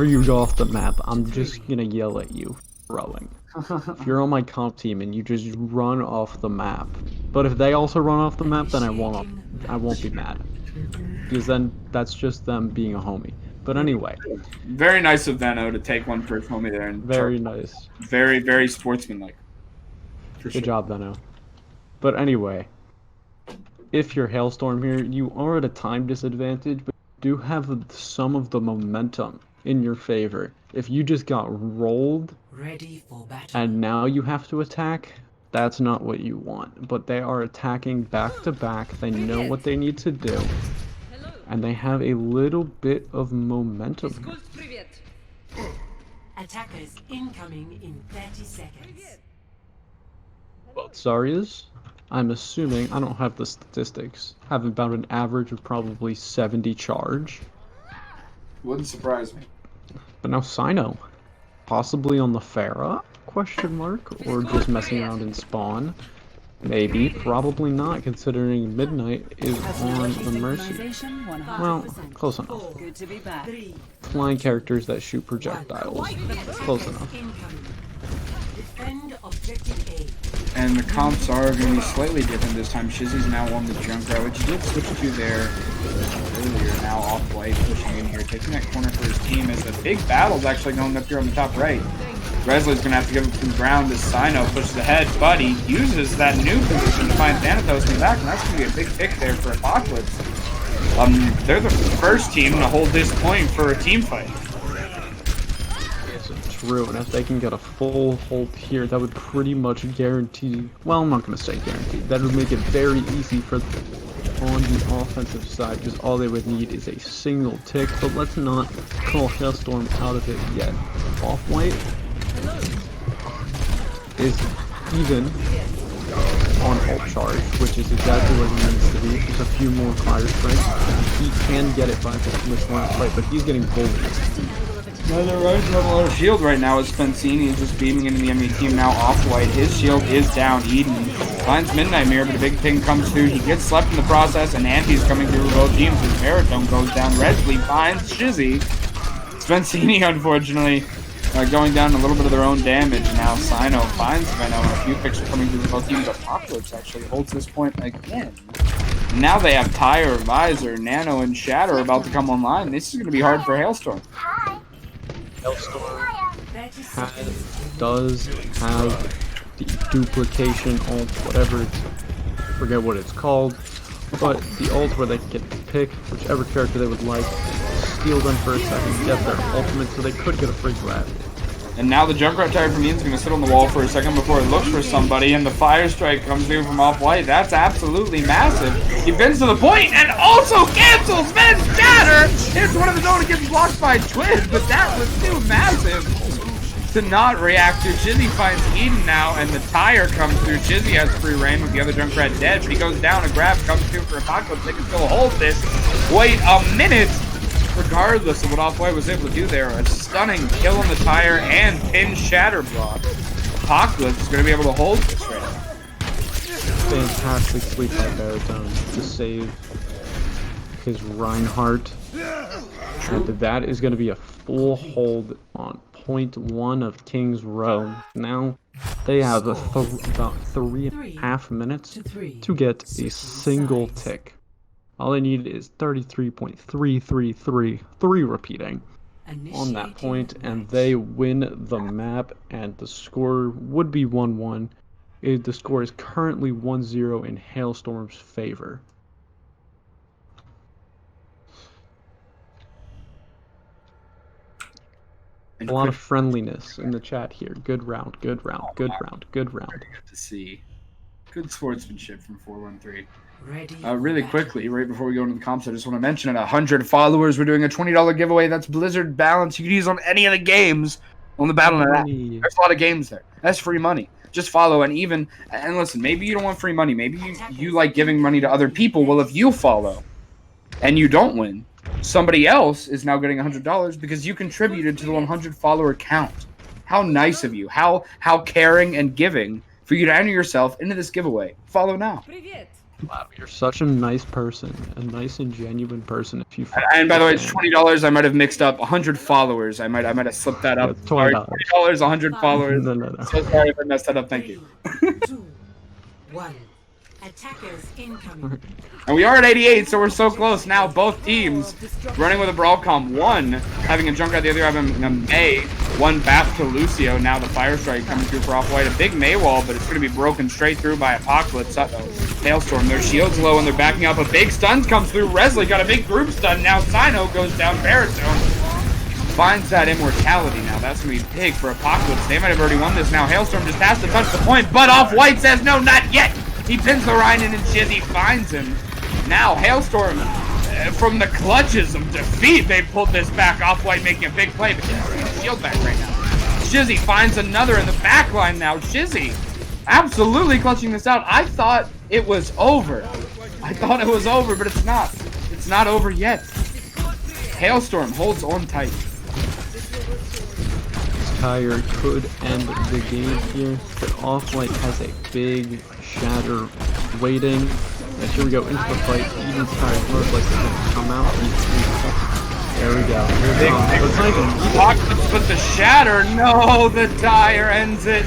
you go off the map, I'm just going to yell at you. Throwing. If you're on my comp team and you just run off the map, but if they also run off the map, then I won't be mad, because then that's just them being a homie. But anyway, very nice of Veno to take one for his homie there, and very nice, very very sportsmanlike. Good job, Veno. But anyway, if you're Hailstorm here, you are at a time disadvantage, but you do have some of the momentum in your favor. If you just got rolled Ready for battle. and now you have to attack, that's not what you want. But they are attacking back to back. They know what they need to do. And they have a little bit of momentum. Attackers incoming in 30 seconds. Both Zaryas, I'm assuming, I don't have the statistics, have about an average of probably 70 charge. Wouldn't surprise me. But now Sino, possibly on the Pharah, question mark, or just messing around in spawn. Maybe, probably not, considering Midnight is on the Mercy. Well, close enough. Flying characters that shoot projectiles. Close enough. And the comps are going to be slightly different this time. Shizzy's now on the Junkrat, which he did switch to there earlier. Now Off-White pushing in here, taking that corner for his team as the big battle's actually going up here on the top right. Resley's going to have to give him some ground as Sino pushes ahead, but he uses that new position to find Thanatos in the back, and that's going to be a big pick there for Apocalypse. They're the first team to hold this point for a team fight. True, and if they can get a full hold here, that would pretty much guarantee, well, I'm not going to say guarantee, that would make it very easy for on the offensive side, because all they would need is a single tick, but let's not call Hailstorm out of it yet. Off-White is even on ult charge, which is exactly what he needs to be. Just a few more fire strikes. He can get it by this last fight, but he's getting bullied. No, they're right. Have a lot of shield right now as Spencini is just beaming into the enemy team now. Off-White, his shield is down. Eden finds Midnight Mirror, but a big ping comes through. He gets slept in the process, and Andy's coming through both teams as Baritone goes down. Redsley finds Shizzy. Spencini, unfortunately, going down a little bit of their own damage. Now Sino finds Venom. A few picks are coming through for both teams. Apocalypse actually holds this point again. Now they have Tire, Visor, Nano, and Shatter about to come online. This is going to be hard for Hailstorm. Hailstorm does have the duplication ult, whatever, forget what it's called, but the ult where they can pick whichever character they would like, steal them for a second, get their ultimate, so they could get a free grab. And now the Junkrat Tire from Ian's going to sit on the wall for a second before it looks for somebody, and the Fire Strike comes through from Off-White. That's absolutely massive. He bends to the point and also cancels Ven's Shatter! It's one of his own, it gets blocked by Twitch, but that was too massive to not react to. Chizzy finds Eden now, and the Tire comes through. Chizzy has free reign with the other Junkrat dead, but he goes down, a grab comes through for Apocalypse. They can still hold this. Wait a minute! Regardless of what Off-White was able to do there, a stunning kill on the Tire and pin Shatter block. Apocalypse is going to be able to hold this right now. Fantastic sweep by Baritone to save his Reinhardt. And that is going to be a full hold on point 1 of King's Row. Now they have about 3.5 minutes to get a single tick. All they need is 33.333, 3 repeating on that point, and they win the map, and the score would be 1-1. The score is currently 1-0 in Hailstorm's favor. A lot of friendliness in the chat here. Good round, good round, good round, good round. To see. Good sportsmanship from 413. Really quickly, right before we go into the comps, I just want to mention at 100 followers, we're doing a $20 giveaway. That's Blizzard balance. You can use on any of the games on the Battle.net app. There's a lot of games there. That's free money. Just follow and listen, maybe you don't want free money. Maybe you like giving money to other people. Well, if you follow and you don't win, somebody else is now getting $100 because you contributed to the 100 follower count. How nice of you. How caring and giving for you to enter yourself into this giveaway. Follow now. Wow, you're such a nice person, a nice and genuine person. If you and by the way, it's $20. I might have mixed up 100 followers. I might have slipped that up. $20. Sorry, $20, 100 followers. No. So sorry if I messed that up. Thank you. 2, 1. Attackers incoming. And we are at 88, so we're so close now. Both teams running with a Brawl Comp. One having a Junkrat, the other having a May. One bath to Lucio. Now the Fire Strike coming through for Off-White. A big May wall, but it's going to be broken straight through by Apocalypse. Hailstorm. Their shield's low and they're backing up. A big stun comes through. Resley got a big group stun. Now Sino goes down. Baritone finds that immortality now. That's going to be big for Apocalypse. They might have already won this now. Hailstorm just has to touch the point, but Off-White says no, not yet. He pins the Rhinen and Chizzy finds him. Now Hailstorm, from the clutches of defeat, they pulled this back. Off-White making a big play, but he's shield back right now. Chizzy finds another in the back line now. Chizzy absolutely clutching this out. I thought it was over. But it's not. It's not over yet. Hailstorm holds on tight. Tire could end the game here, but Off-White has a big Shatter waiting. And here we go into the fight. Eden's Tire most likely going to come out. There we go. Apocalypse put the Shatter. No, the Tire ends it.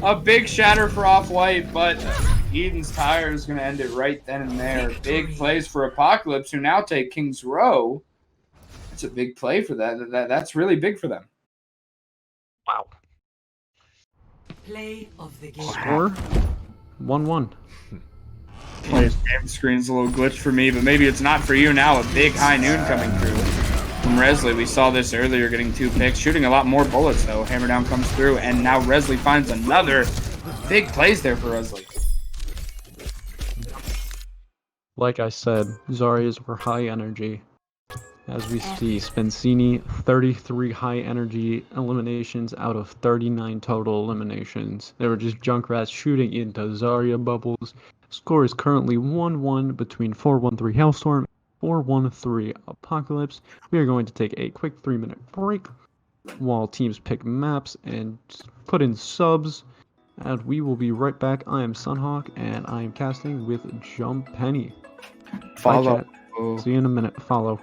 A big Shatter for Off-White, but Eden's Tire is going to end it right then and there. Big plays for Apocalypse, who now take King's Row. That's a big play for that. That's really big for them. Wow. Play of the game. Score 1-1. Player's game screen's a little glitched for me, but maybe it's not for you now. A big high noon coming through from Resley. We saw this earlier, getting 2 picks, shooting a lot more bullets though. Hammer down comes through, and now Resley finds another. Big plays there for Resley. Like I said, Zarya's were high energy. As we see, Spencini, 33 high energy eliminations out of 39 total eliminations. They were just Junkrats shooting into Zarya bubbles. Score is currently 1-1 between 413 Hailstorm and 413 Apocalypse. We are going to take a quick 3-minute break while teams pick maps and put in subs. And we will be right back. I am Sunhawk, and I am casting with Jump Penny. Follow. See you in a minute. Follow.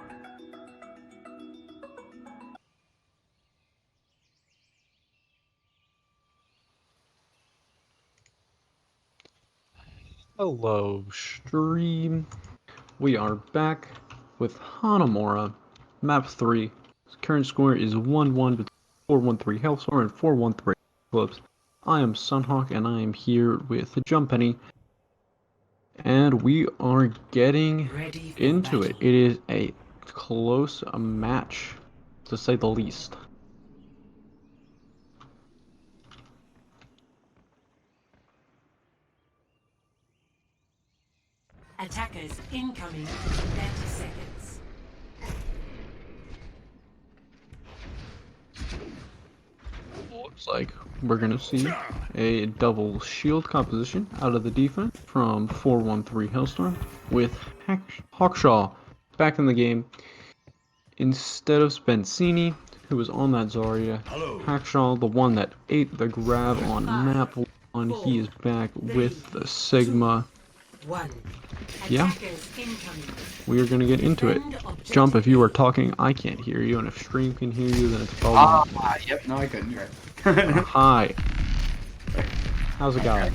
Hello, stream. We are back with Hanamura, map 3. Current score is 1-1 between 413 Hailstorm and 413 Clubs. I am Sunhawk and I am here with Jumppenny. And we are getting into it. It is a close match, to say the least. Attackers incoming. 30 seconds. Looks like we're gonna see a double shield composition out of the defense from 413 Hailstorm with Hawkshaw back in the game instead of Spencini, who was on that Zarya. Hawkshaw, the one that ate the grab on map 1, he is back with the Sigma. Yeah, we are gonna get into it. Jump, if you are talking, I can't hear you, and if stream can hear you, then it's probably Yep, no, I couldn't hear it. Hi. How's it going?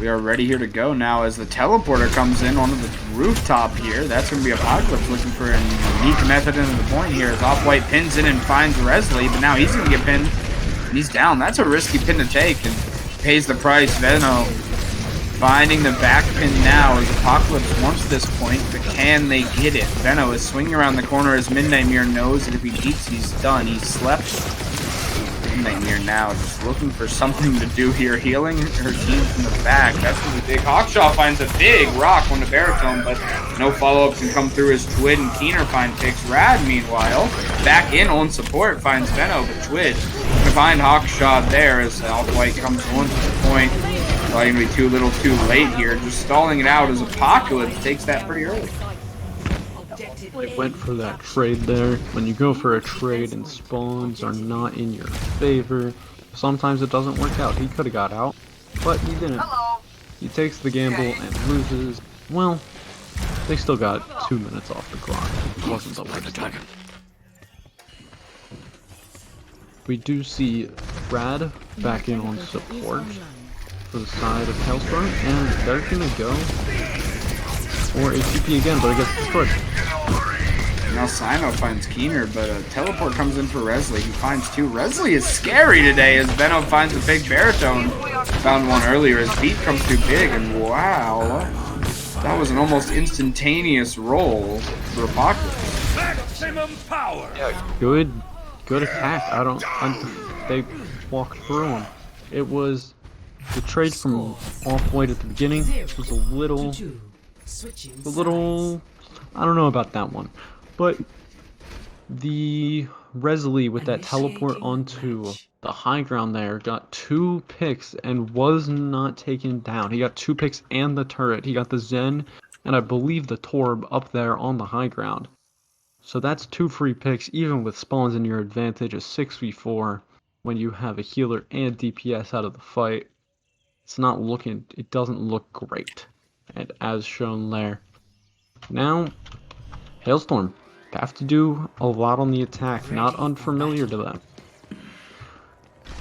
We are ready here to go now as the teleporter comes in onto the rooftop here. That's going to be Apocalypse looking for a unique method into the point here as Off-White pins in and finds Resley, but now he's going to get pinned. He's down. That's a risky pin to take and pays the price. Veno finding the back pin now as Apocalypse wants this point, but can they get it? Veno is swinging around the corner as Midnight Mirror knows that if he beats, he's done. He's slept. Midnight Mirror now just looking for something to do here, healing her team from the back. That's really big. Hawkshaw finds a big rock on the baritone, but no follow-up can come through as Twid and Keener find picks. Rad, meanwhile, back in on support, finds Veno, but Twid can find Hawkshaw there as Off-White comes on to the point. Probably going to be too little too late here. Just stalling it out as Apocalypse takes that pretty early. I went for that trade there. When you go for a trade and spawns are not in your favor, sometimes it doesn't work out. He could have got out, but he didn't. He takes the gamble and loses. Well, they still got 2 minutes off the clock. It wasn't the worst thing. We do see Brad back in on support for the side of Hailstorm, and they're gonna go for a TP again, but it gets destroyed. Now Sino finds Keener, but a teleport comes in for Resley. He finds two. Resley is scary today as Veno finds a big baritone. Found one earlier. His beat comes too big, and wow. That was an almost instantaneous roll for Apocalypse. Maximum power! Yeah, good attack. They walked through him. It was the trade from Off-White at the beginning was a little, I don't know about that one. But the Resley with that teleport onto the high ground there got 2 picks and was not taken down. He got 2 picks and the turret. He got the Zen and I believe the Torb up there on the high ground. So that's 2 free picks even with spawns in your advantage, a 6v4 when you have a healer and DPS out of the fight. It doesn't look great. And as shown there. Now, Hailstorm have to do a lot on the attack, not unfamiliar to them.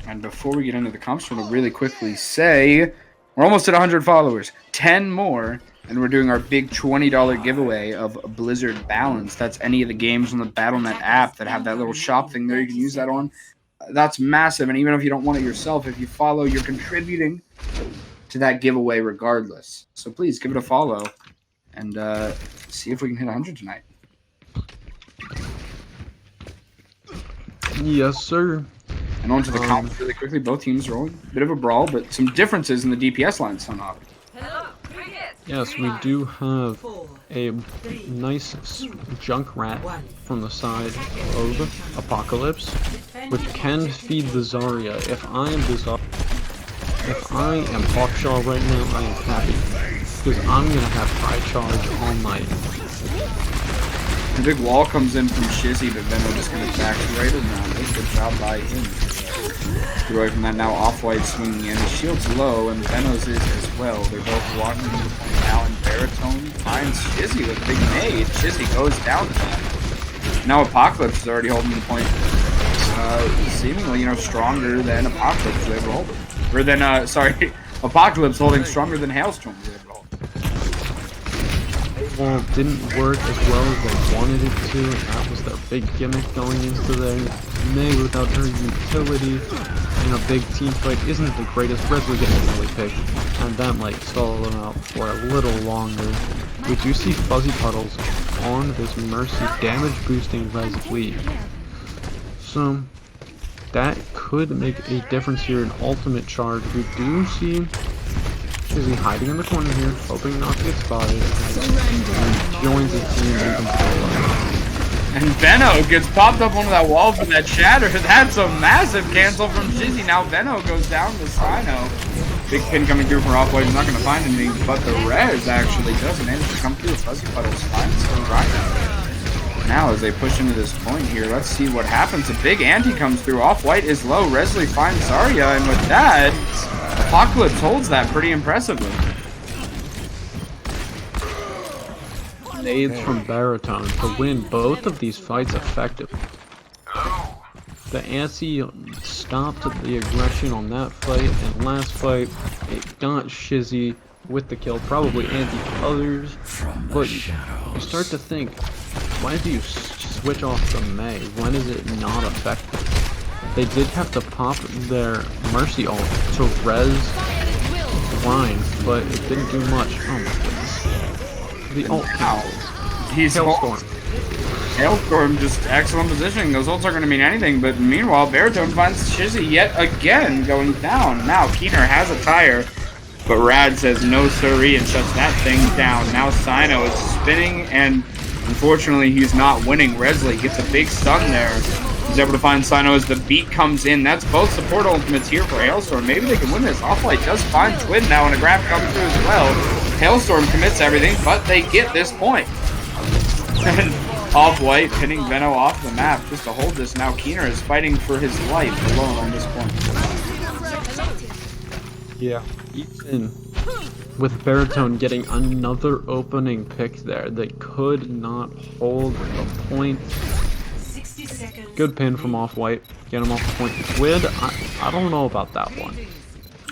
And before we get into the comps, I want to really quickly say we're almost at 100 followers. 10 more, and we're doing our big $20 giveaway of Blizzard Balance. That's any of the games on the Battle.net app that have that little shop thing there. You can use that on. That's massive, and even if you don't want it yourself, if you follow, you're contributing to that giveaway regardless. So please give it a follow and see if we can hit 100 tonight. Yes, sir. And on to the comps really quickly. Both teams are a bit of a brawl, but some differences in the DPS line somehow. Yes, we do have a nice Junkrat from the side of Apocalypse, which can feed the Zarya. If I am Hawkshaw right now, I am happy. Because I'm going to have high charge all night. The big wall comes in from Shizzy, but Veno just going to attack right around it. Good job by him. Get away from that now. Off-White swinging in. His shield's low, and Veno's is as well. They're both walking into the point now, and Baritone finds Shizzy with a big nade. Shizzy goes down to that. Now Apocalypse is already holding the point. Seemingly, stronger than Apocalypse was able to hold it. Or than, Apocalypse holding stronger than Hailstorm was able to hold it. wall didn't work as well as they wanted it to, and that was their big gimmick going into there. May, without her utility in a big team fight, isn't the greatest. Resley getting an early pick, and that might stall them out for a little longer. We do see Fuzzy Puddles on this Mercy, damage boosting Resley. So that could make a difference here in ultimate charge. We do see Izzy hiding in the corner here, hoping not to get spotted, and joins the team and Venno gets popped up onto that wall for that shatter. That's a massive cancel from Shizzy. Now Venno goes down to Sino. Big pin coming through from Off-White. He's not going to find anything, but the res actually does manage to come through. Fuzzy Puddles finds the Rhino. Now as they push into this point here, let's see what happens. A big anti comes through. Off-White is low. Resley finds Zarya, and with that, Apocalypse holds that pretty impressively. Nades from Baritone to win both of these fights effectively. The anti stopped the aggression on that fight, and last fight it got Shizzy with the kill, probably anti-others, but you start to think, why do you switch off the Mei? When is it not effective? They did have to pop their Mercy ult to res Rhine, but it didn't do much. Oh my goodness. The ult cancels. He's Hailstorm. Hailstorm, just excellent positioning. Those ults aren't going to mean anything, but meanwhile, Baritone finds Shizzy yet again going down. Now, Keener has a tire, but Rad says no siree and shuts that thing down. Now, Sino is spinning, and unfortunately, he's not winning. Resley gets a big stun there. He's able to find Sino as the beat comes in. That's both support ultimates here for Hailstorm. Maybe they can win this. Off-White does find Twin now, and a grab comes through as well. Hailstorm commits everything, but they get this point. And Off-White pinning Venno off the map just to hold this. Now Keener is fighting for his life alone on this point. Yeah, even with Baritone getting another opening pick there, they could not hold the point. Good pin from Off-White. Get him off the point. Squid, I don't know about that one.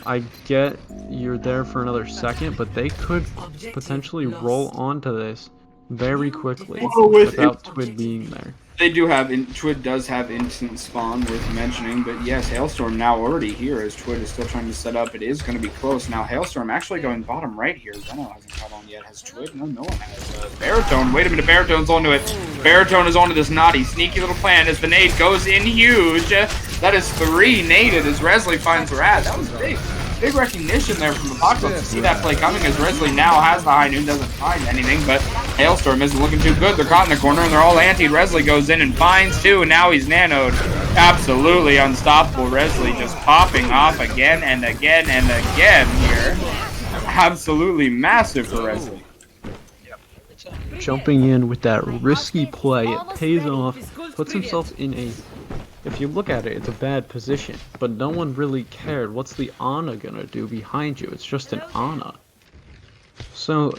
I get you're there for another second, but they could potentially roll onto this very quickly without Twid being there. They do have, Twid does have instant spawn, worth mentioning, but yes, Hailstorm now already here as Twid is still trying to set up. It is going to be close. Now Hailstorm actually going bottom right here. Venno hasn't caught on yet. Has Twid? No, no one has. Baritone, wait a minute, Baritone's onto it. Baritone is onto this naughty, sneaky little plan as the nade goes in huge. That is 3 naded as Resley finds Rad. That was big. Big recognition there from Apocalypse to see that play coming as Resley now has the high noon, doesn't find anything, but Hailstorm isn't looking too good. They're caught in the corner and they're all antied. Resley goes in and finds 2, and now he's nanoed. Absolutely unstoppable. Resley just popping off again and again and again here. Absolutely massive for Resley. Jumping in with that risky play, it pays off, puts himself in a... If you look at it, it's a bad position, but no one really cared. What's the Ana gonna do behind you? It's just an Ana. So,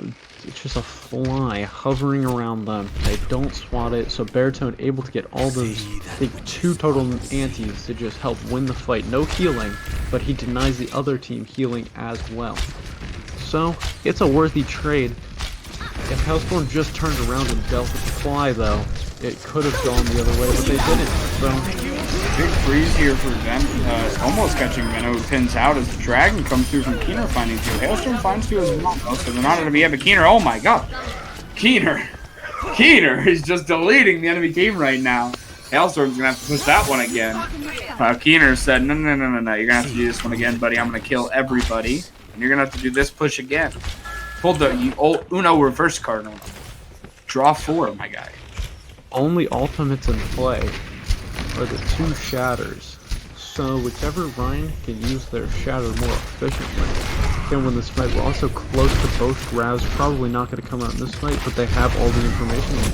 it's just a fly hovering around them. They don't swat it, so Baritone able to get all those, I think, 2 total antis to just help win the fight. No healing, but he denies the other team healing as well. So, it's a worthy trade. If Hailstorm just turned around and dealt with the fly, though, it could have gone the other way, but they didn't. So big freeze here for them, almost catching Venno, who pins out as the Dragon comes through from Keener finding 2. Hailstorm finds 2 as well, so they're not going to be able to Keener. Oh my god! Keener is just deleting the enemy team right now. Hailstorm's going to have to push that one again. Keener said, no, you're going to have to do this one again, buddy. I'm going to kill everybody, and you're going to have to do this push again. Pulled the Uno reverse card on. Draw 4, my guy. Only ultimates in play are the 2 shatters, so whichever Rhine can use their shatter more efficiently can win this fight. We're also close to both grabs, probably not going to come out in this fight, but they have all the information.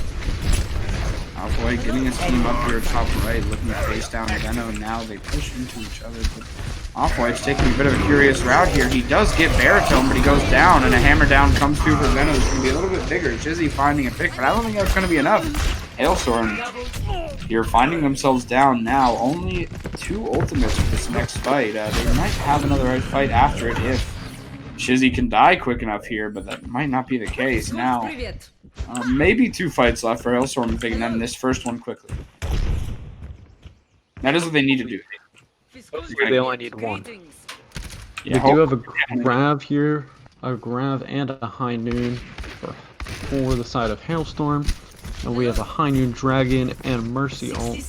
Off-White getting his team up here top right, looking to face down Venno, and now they push into each other. But Off-White's taking a bit of a curious route here. He does get Baritone, but he goes down, and a hammer down comes through for Venno. It's going to be a little bit bigger. Shizzy finding a pick, but I don't think that's going to be enough. Hailstorm here finding themselves down now. Only 2 ultimates for this next fight. They might have another fight after it if Shizzy can die quick enough here, but that might not be the case. Now, Maybe 2 fights left for Hailstorm if they can end this first one quickly. That is what they need to do. They only need one. Yeah, We do have a Grav here, a Grav and a High Noon for the side of Hailstorm. And we have a High Noon Dragon and Mercy ult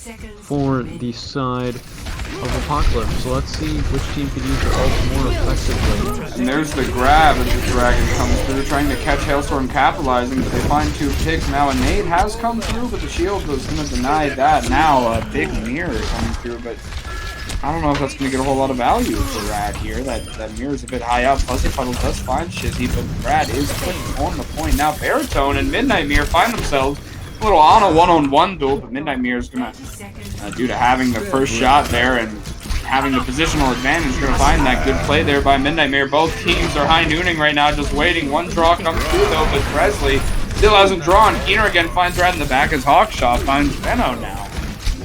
for the side of Apocalypse. So let's see which team can use their ult more effectively. And there's the grab as the Dragon comes through, trying to catch Hailstorm capitalizing, but they find 2 picks. Now a nade has come through, but the shield was going to deny that. Now a big mirror coming through, but I don't know if that's going to get a whole lot of value for Rad here. That mirror is a bit high up. Fuzzy Puddle does find Shizzy, but Rad is putting on the point. Now Baritone and Midnight Mirror find themselves a little on a one-on-one duel, but Midnight Mirror is going to, due to having the first shot there and having the positional advantage, going to find that good play there by Midnight Mirror. Both teams are high nooning right now, just waiting. One draw comes through though, but Presley still hasn't drawn. Keener again finds Rad in the back as Hawkshaw finds Benno now.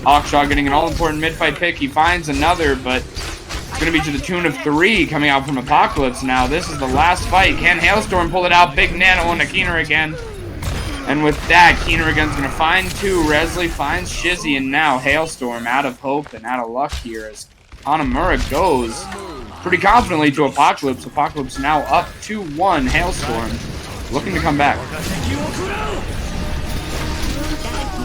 Hawkshaw getting an all-important mid-fight pick. He finds another, but it's going to be to the tune of 3 coming out from Apocalypse now. This is the last fight. Can Hailstorm pull it out? Big nano into Keener again. And with that, Keener again is going to find 2. Resley finds Shizzy, and now Hailstorm out of hope and out of luck here as Hanamura goes pretty confidently to Apocalypse. Apocalypse now up 2-1. Hailstorm looking to come back.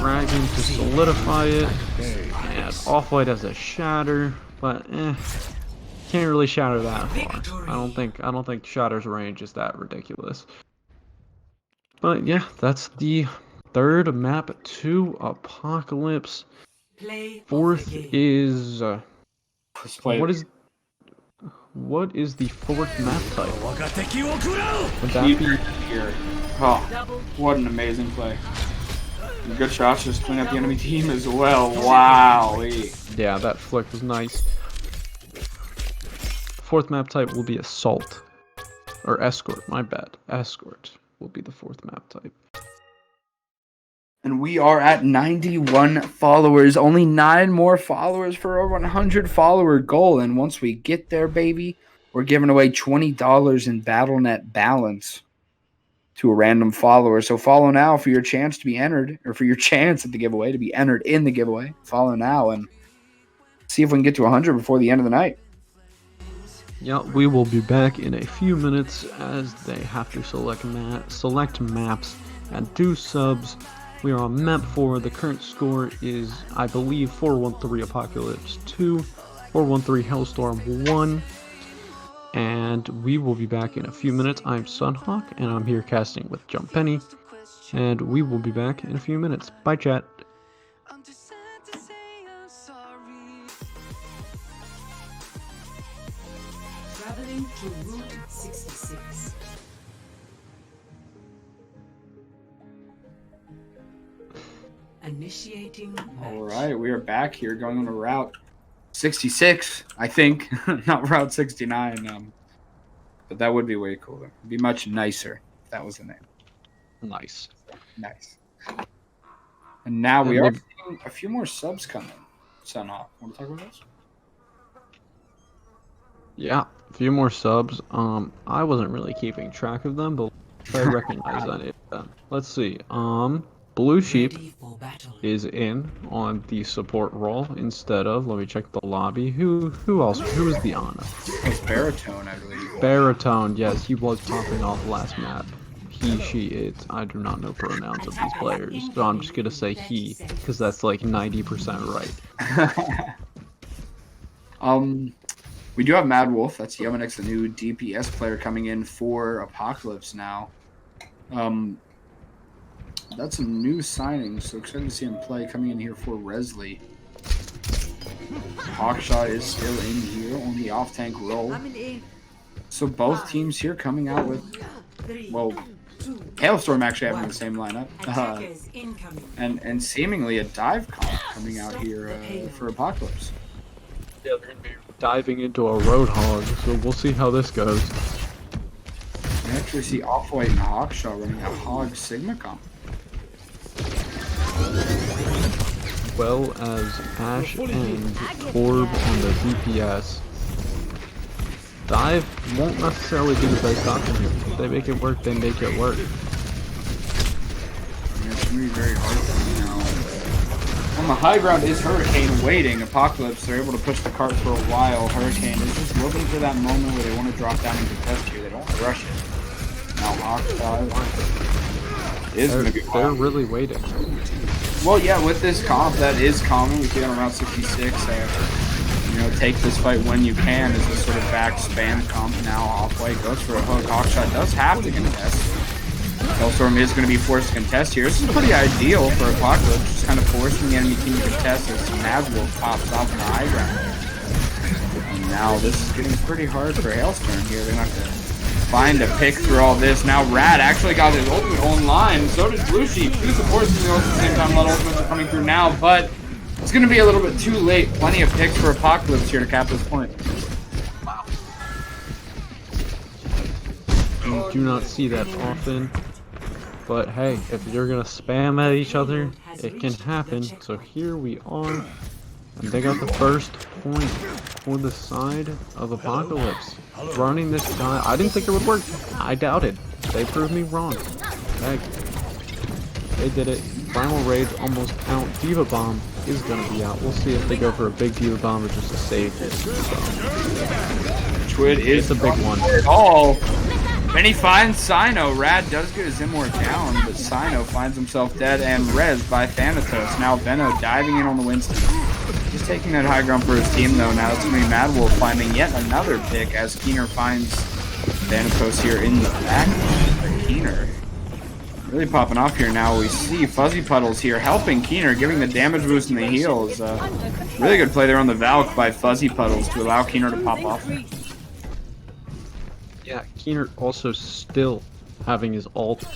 Dragon to solidify it, and Off-White has a shatter, but can't really shatter that far. I don't think Shatter's range is that ridiculous. But yeah, that's the 3rd map to Apocalypse. 4th is what is the 4th map type? Would that be here? Oh, what an amazing play. Good shots just clean up the enemy team as well. Wow. Yeah, that flick was nice. 4th map type will be Assault. Or Escort, my bad. Escort will be the 4th map type. And we are at 91 followers. Only 9 more followers for our 100 follower goal. And once we get there, baby, we're giving away $20 in BattleNet balance to a random follower. So follow now for your chance to be entered, or for your chance at the giveaway to be entered in the giveaway. Follow now and see if we can get to 100 before the end of the night. Yeah, we will be back in a few minutes as they have to select maps and do subs. We are on map 4. The current score is, I believe, 413 Apocalypse 2, 413 Hailstorm 1. And we will be back in a few minutes. I'm Sunhawk, and I'm here casting with Jump Penny. And we will be back in a few minutes. Bye, chat. Traveling to Route 66. Initiating match. All right, we are back here going on a route 66, I think, not Route 69. But that would be way cooler. It'd be much nicer if that was the name. Nice. Nice. And now we are seeing a few more subs coming. Sunhawk, want to talk about this? Yeah, a few more subs. I wasn't really keeping track of them, but I recognize that. Let's see. Blue Sheep is in on the support role instead of, let me check the lobby. Who else? Who is the Ana? It's Baritone, I believe. Baritone, yes, he was popping off last map. He, she, it. I do not know pronouns of these players, so I'm just gonna say he, because that's like 90% right. We do have Mad Wolf. That's Yemenix, the new DPS player coming in for Apocalypse now. That's a new signing, so excited to see him play. Coming in here for Resley. Hawkshaw is still in here on the off-tank role. So both teams here coming out with, well, Hailstorm actually having the same lineup. And seemingly a dive comp coming out here for Apocalypse. Yeah, they're going to be diving into a Roadhog, so we'll see how this goes. We actually see Off-White and Hawkshaw running a Hog Sigma comp. Well as Ash and Orb on the DPS. Dive won't necessarily be the best option here. If they make it work, they make it work. going to be very hard for me now. On the high ground is Hurricane waiting. Apocalypse, they're able to push the cart for a while. Hurricane is just looking for that moment where they want to drop down and contest here. They don't want to rush it. Now Hawkeye is going to be They're really waiting. Well, yeah, with this comp, that is common. We see it on Route 66. You know, take this fight when you can is this sort of back spam comp. Now Off-White goes for a hook. Hawkshot does have to contest. Hailstorm is going to be forced to contest here. This is pretty ideal for Apocalypse, just kind of forcing the enemy team to contest as Nazwolf pops off in the high ground. And now this is getting pretty hard for Hailstorm here. They're going to have to find a pick through all this. Now Rad actually got his ultimate online. So did Blue Sheep. Two supports in the ult at the same time. A lot of ultimates are coming through now, but it's going to be a little bit too late. Plenty of picks for Apocalypse here to cap this point. Wow. You do not see that often. But hey, if you're gonna spam at each other, it can happen. So here we are, and they got the first point for the side of Apocalypse. Running this guy, I didn't think it would work. I doubted. They proved me wrong. Heck, they did it. Primal Rage almost out. Diva Bomb is gonna be out. We'll see if they go for a big Diva Bomb or just to save this. Twid is a big one. Oh. And he finds Sino. Rad does get his Immort down, but Sino finds himself dead and res by Thanatos. Now Venno diving in on the Winston. He's taking that high ground for his team though. Now it's going to be Mad Wolf finding yet another pick as Keener finds Thanatos here in the back. Keener really popping off here now. We see Fuzzy Puddles here helping Keener, giving the damage boost in the heals. Really good play there on the Valk by Fuzzy Puddles to allow Keener to pop off there. Yeah, Keener also still having his ult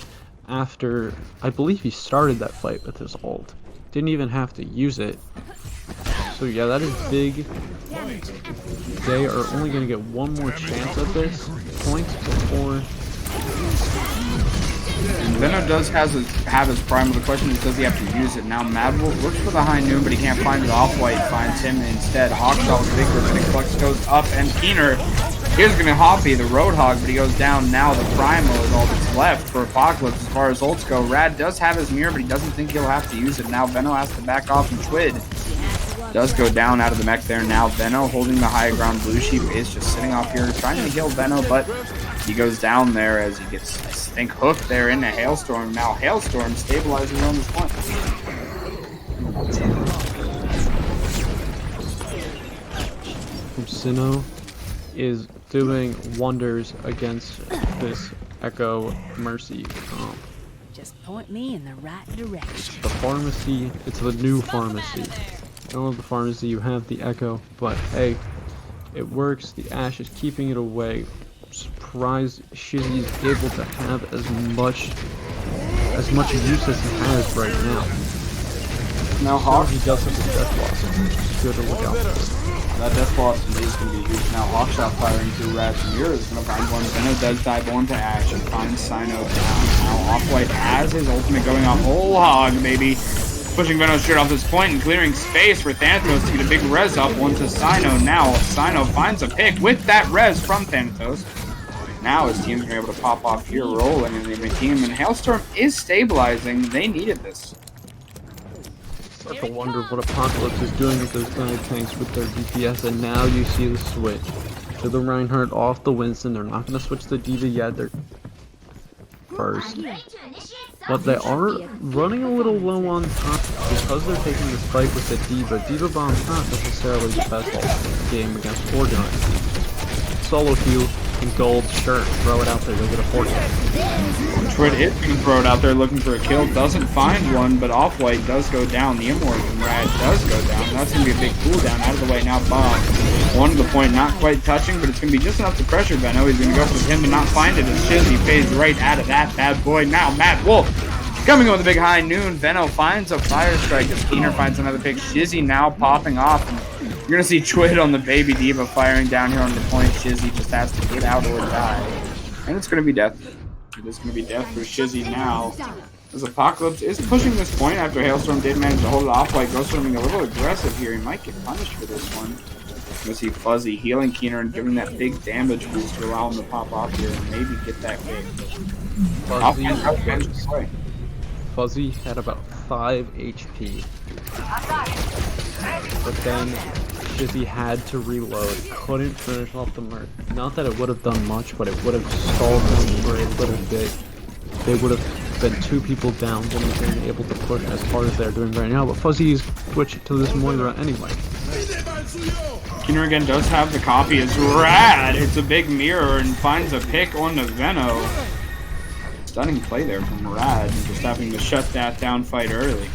after, I believe he started that fight with his ult. Didn't even have to use it. So yeah, that is big. They are only going to get one more chance at this point before. And Venno does have his prime, but the question is, does he have to use it? Now Mad Wolf looks for the high noon, but he can't find it. Off-White finds him instead. Hawkshot with a big ripping flex goes up, and Keener is going to Hoppy the Roadhog, but he goes down now. The Primal is all that's left for Apocalypse as far as ults go. Rad does have his mirror, but he doesn't think he'll have to use it. Now Venno has to back off, and Twid does go down out of the mech there. Now Venno holding the high ground. Blue Sheep is just sitting off here trying to heal Venno, but he goes down there as he gets, I think, hooked there into Hailstorm. Now Hailstorm stabilizing on this point. Sino is doing wonders against this Echo Mercy comp. Just point me in the right direction. The pharmacy, it's the new pharmacy. I love the pharmacy, you have the Echo, but hey, it works. The Ashe is keeping it away. Surprised Shizzy is able to have as much use as he has right now. Now Hawk, he does have the death loss, which is good to look out for. that death loss is going to be huge. Now Hawkshot firing through Rad's mirror is going to find one. Venno does dive onto Ashe and finds Sino down. Now Off-White has his ultimate going off. Whole hog, maybe. Pushing Venno straight off this point and clearing space for Thanatos to get a big res up onto Sino. Now Sino finds a pick with that res from Thanatos. Now his team's going to be able to pop off here, rolling in the team, and Hailstorm is stabilizing. They needed this. Start to wonder what Apocalypse is doing with those dive tanks with their DPS, and now you see the switch to the Reinhardt off the Winston. They're not going to switch the Diva yet. They're first. But they are running a little low on top because they're taking this fight with the Diva. Diva Bomb's not necessarily the best ult in the game against 4-gun. Solo heal and gold, sure, throw it out there, you'll get a 4K. Twid is going to throw it out there looking for a kill, doesn't find one, but Off-White does go down. The Immort from Rad does go down. That's going to be a big cooldown. Out of the way now, Bomb. One to the point, not quite touching, but it's going to be just enough to pressure Venno. He's going to go for him to not find it as Shizzy fades right out of that bad boy. Now Mad Wolf coming in with a big high noon. Venno finds a fire strike as Keener finds another pick. Shizzy now popping off, and you're going to see Twid on the baby Diva firing down here on the point. Shizzy just has to get out or die. And it's going to be death. It is going to be death for Shizzy now. As Apocalypse is pushing this point after Hailstorm did manage to hold it off. Like Ghost Swimming a little aggressive here. He might get punished for this one. You'll see Fuzzy healing Keener and giving that big damage boost to allow him Fuzzy had about 5 HP. But then Shizzy had to reload, couldn't finish off the merc. Not that it would have done much, but it would have stalled them for a little bit. They would have been 2 people down, wouldn't have been able to push as hard as they're doing right now, but Fuzzy's switched to this Moira anyway. Keener again does have the copy. It's rad. It's a big mirror and finds a pick on the Veno. Stunning play there from Rad, just having to shut that down fight early.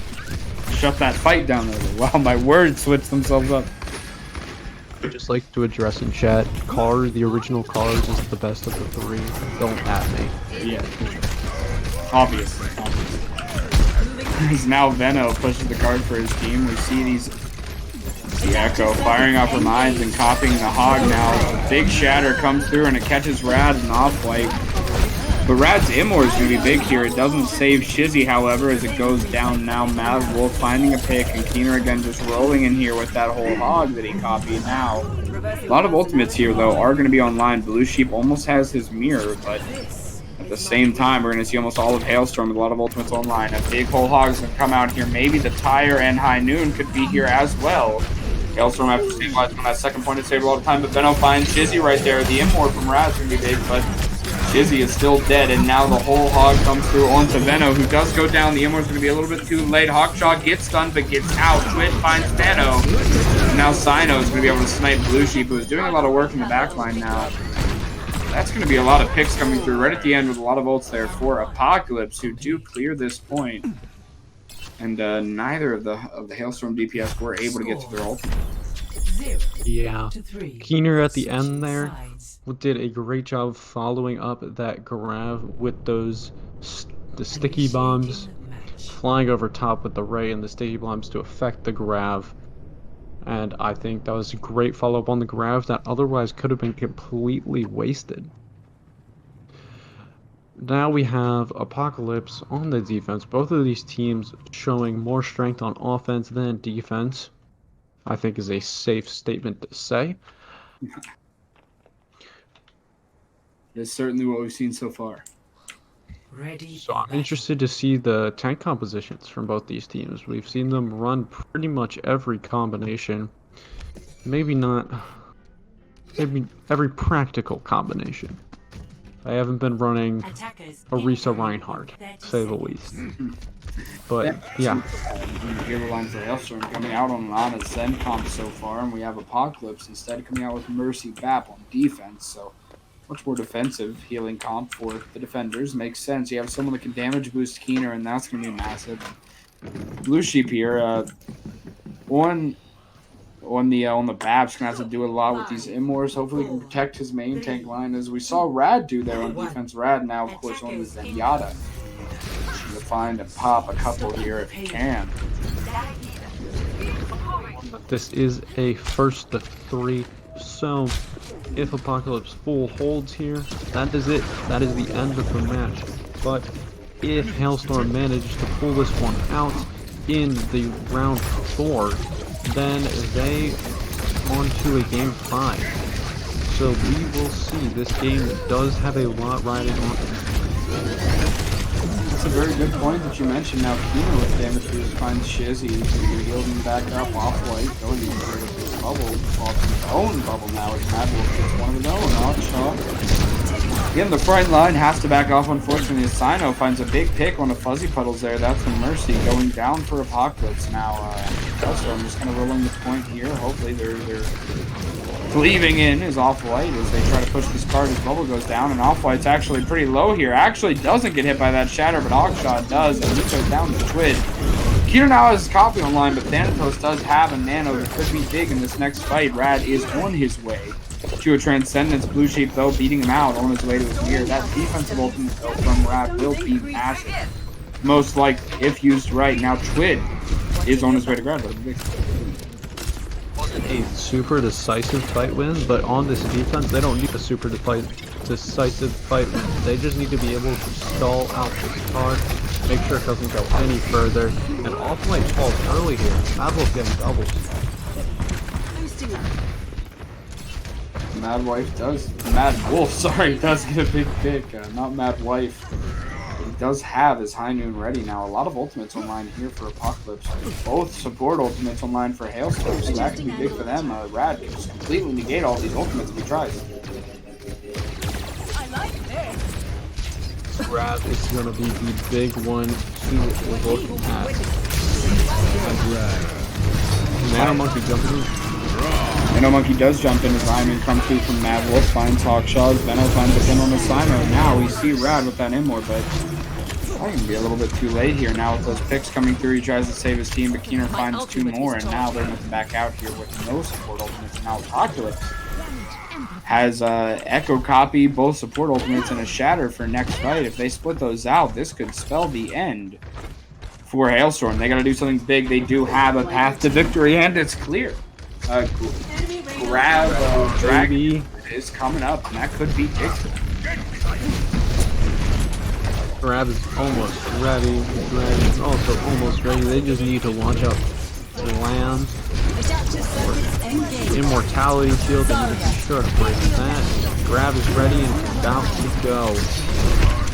Shut that fight down early. Wow, my words switched themselves up. I'd just like to address in chat, Cars, the original Cars is the best of the 3. Don't at me. Yeah, for sure. Obviously. As now Veno pushes the card for his team. We see the Echo firing off her mines and copying the Hog now. A big shatter comes through and it catches Rad and off-white. But Rad's Immor is going to be big here. It doesn't save Shizzy, however, as it goes down now. Mad Wolf finding a pick, and Keener again just rolling in here with that whole Hog that he copied now. A lot of ultimates here, though, are going to be online. Blue Sheep almost has his mirror, but at the same time, we're going to see almost all of Hailstorm with a lot of ultimates online. A big whole Hog's going to come out here. Maybe the Tire and High Noon could be here as well. Hailstorm after stabilizing on that second point, it saved a lot of time, but Veno finds Shizzy right there. The Immor from Rad's going to be big, but Shizzy is still dead, and now the whole Hog comes through onto Veno, who does go down. The Immor's going to be a little bit too late. Hawkshaw gets stunned, but gets out. Twit finds Veno. And now Sino is going to be able to snipe Blue Sheep, who is doing a lot of work in the backline now. That's going to be a lot of picks coming through right at the end with a lot of ults there for Apocalypse, who do clear this point. And neither of the Hailstorm DPS were able to get to their ultimate. Yeah. Keener at the end there did a great job following up that grab with the sticky bombs, flying over top with the ray and the sticky bombs to affect the grav. And I think that was a great follow-up on the grav that otherwise could have been completely wasted. Now we have Apocalypse on the defense. Both of these teams showing more strength on offense than defense, I think is a safe statement to say. That's certainly what we've seen so far. So I'm interested to see the tank compositions from both these teams. We've seen them run pretty much every combination. Maybe every practical combination. I haven't been running Orisa Reinhardt, to say the least. But, yeah. You hear the line for Hailstorm coming out on an honest Zen comp so far, and we have Apocalypse instead coming out with Mercy Bap on defense, so much more defensive healing comp for the defenders. Makes sense. You have someone that can damage boost Keener, and that's going to be massive. Blue Sheep here, on the Babs, gonna have to do a lot with these Immors. Hopefully he can protect his main tank line, as we saw Rad do there on defense. Rad now, of course, on the Zenyatta. To find and pop a couple here if he can. This is a first to 3, so if Apocalypse full holds here, that is it. That is the end of the match. But if Hailstorm managed to pull this one out in the round 4, then they on to a game 5. So we will see. This game does have a lot riding on it. That's a very good point that you mentioned. Now Keener with damage boost finds Shizzy, healing back up off-white, going to get rid of this bubble, off his own bubble now as Mad Wolf gets one of his own. Hawkshaw. Again, the front line has to back off, unfortunately. Sino finds a big pick on the Fuzzy Puddles there. That's the Mercy going down for Apocalypse now. I'm just kind of rolling this point here. Hopefully they're cleaving in his off-white as they try to push this card. His bubble goes down, and off-white's actually pretty low here. Actually doesn't get hit by that shatter, but Hawkshot does, and he goes down to Twid. Keener now has his copy online, but Thanatos does have a nano that could be big in this next fight. Rad is on his way to a Transcendence. Blue Sheep, though, beating him out on his way to his mirror. That defensive ultimate, though, from Rad will be massive. Most like, if used right. Now Twid is on his way to grab it. A super decisive fight win, but on this defense, they don't need a super decisive fight win. They just need to be able to stall out this card, make sure it doesn't go any further, and off-white falls early here. Mad Wolf getting doubles. Mad Wolf does get a big pick, not Mad Wife. does have his High Noon ready now. A lot of ultimates online here for Apocalypse. Both support ultimates online for Hailstorm, so that could be big for them. Rad can just completely negate all these ultimates if he tries. Grab is going to be the big one to look at. Nano Monkey jumping in. Nano Monkey does jump in as Ryman comes through from Mad Wolf, finds Hawkshaws, Benno finds a pin on the Sino. Now we see Rad with that Immor, but probably going to be a little bit too late here now with those picks coming through. He tries to save his team, but Keener finds 2 more, and now they're going to back out here with no support ultimates. Now Apocalypse has Echo Copy, both support ultimates, and a Shatter for next fight. If they split those out, this could spell the end for Hailstorm. They got to do something big. They do have a path to victory, and it's clear. Grab Dragon is coming up, and that could be big. Grab is almost ready. Dragon is also almost ready. They just need to launch up Land. Immortality shield, they need to be sure to break that. Grab is ready and about to go.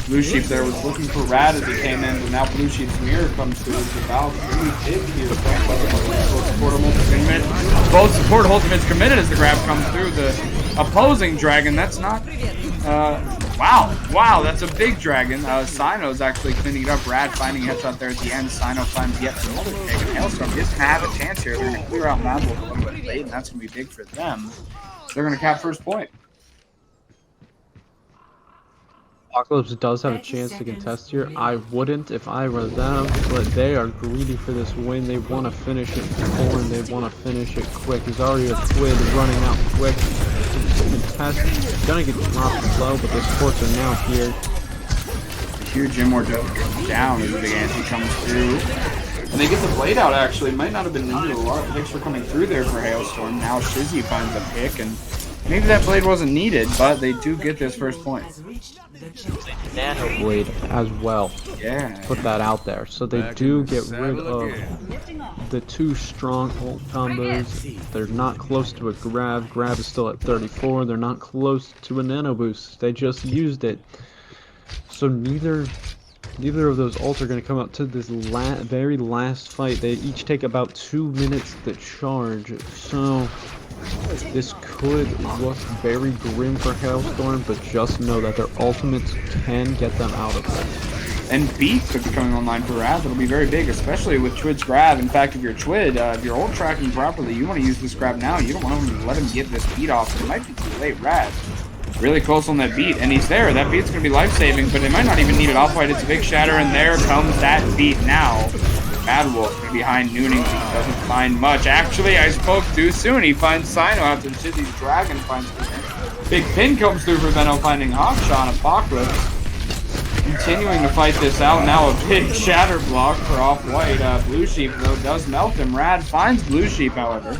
Blue Sheep there was looking for Rad as he came in, but now Blue Sheep's mirror comes through. It's about pretty big here. Both support ultimates committed as the grab comes through. The opposing dragon, that's not... Wow, that's a big dragon. Sino's actually cleaning it up. Rad finding a headshot there at the end. Sino finds yet another pick. And Hailstorm is going to have a chance here. They're going to clear out Mad Wolf a little bit late, and that's going to be big for them. They're going to cap first point. Apocalypse does have a chance to contest here. I wouldn't if I were them, but they are greedy for this win. They want to finish it full and they want to finish it quick. There's already a Twid running out quick to contest. Gonna get dropped low, but the supports are now here. Huge Immor goes down as the big anti comes through. And they get the blade out actually. Might not have been needed. A lot of picks were coming through there for Hailstorm. Now Shizzy finds a pick, and maybe that blade wasn't needed, but they do get this first point. Nano blade as well. Yeah. Put that out there. So they do get rid of the 2 strong ult combos. They're not close to a grab. Grab is still at 34. They're not close to a nano boost. They just used it. So neither of those ults are going to come up to this very last fight. They each take about 2 minutes to charge. So this could look very grim for Hailstorm, but just know that their ultimates can get them out of it. And Beat could be coming online for Rad. That'll be very big, especially with Twid's grab. In fact, if you're Twid, if you're ult tracking properly, you want to use this grab now. You don't want to let him get this beat off. It might be too late. Rad really close on that beat, and he's there. That beat's going to be life-saving, but they might not even need it off-white. It's a big shatter, and there comes that beat now. Mad Wolf behind Nooning. He doesn't find much. Actually, I spoke too soon. He finds Sino after Shizzy's Dragon finds Keener. Big pin comes through for Benno finding Hawkshaw and Apocalypse. Continuing to fight this out. Now a big shatter block for Off-White. Blue Sheep, though, does melt him. Rad finds Blue Sheep, however.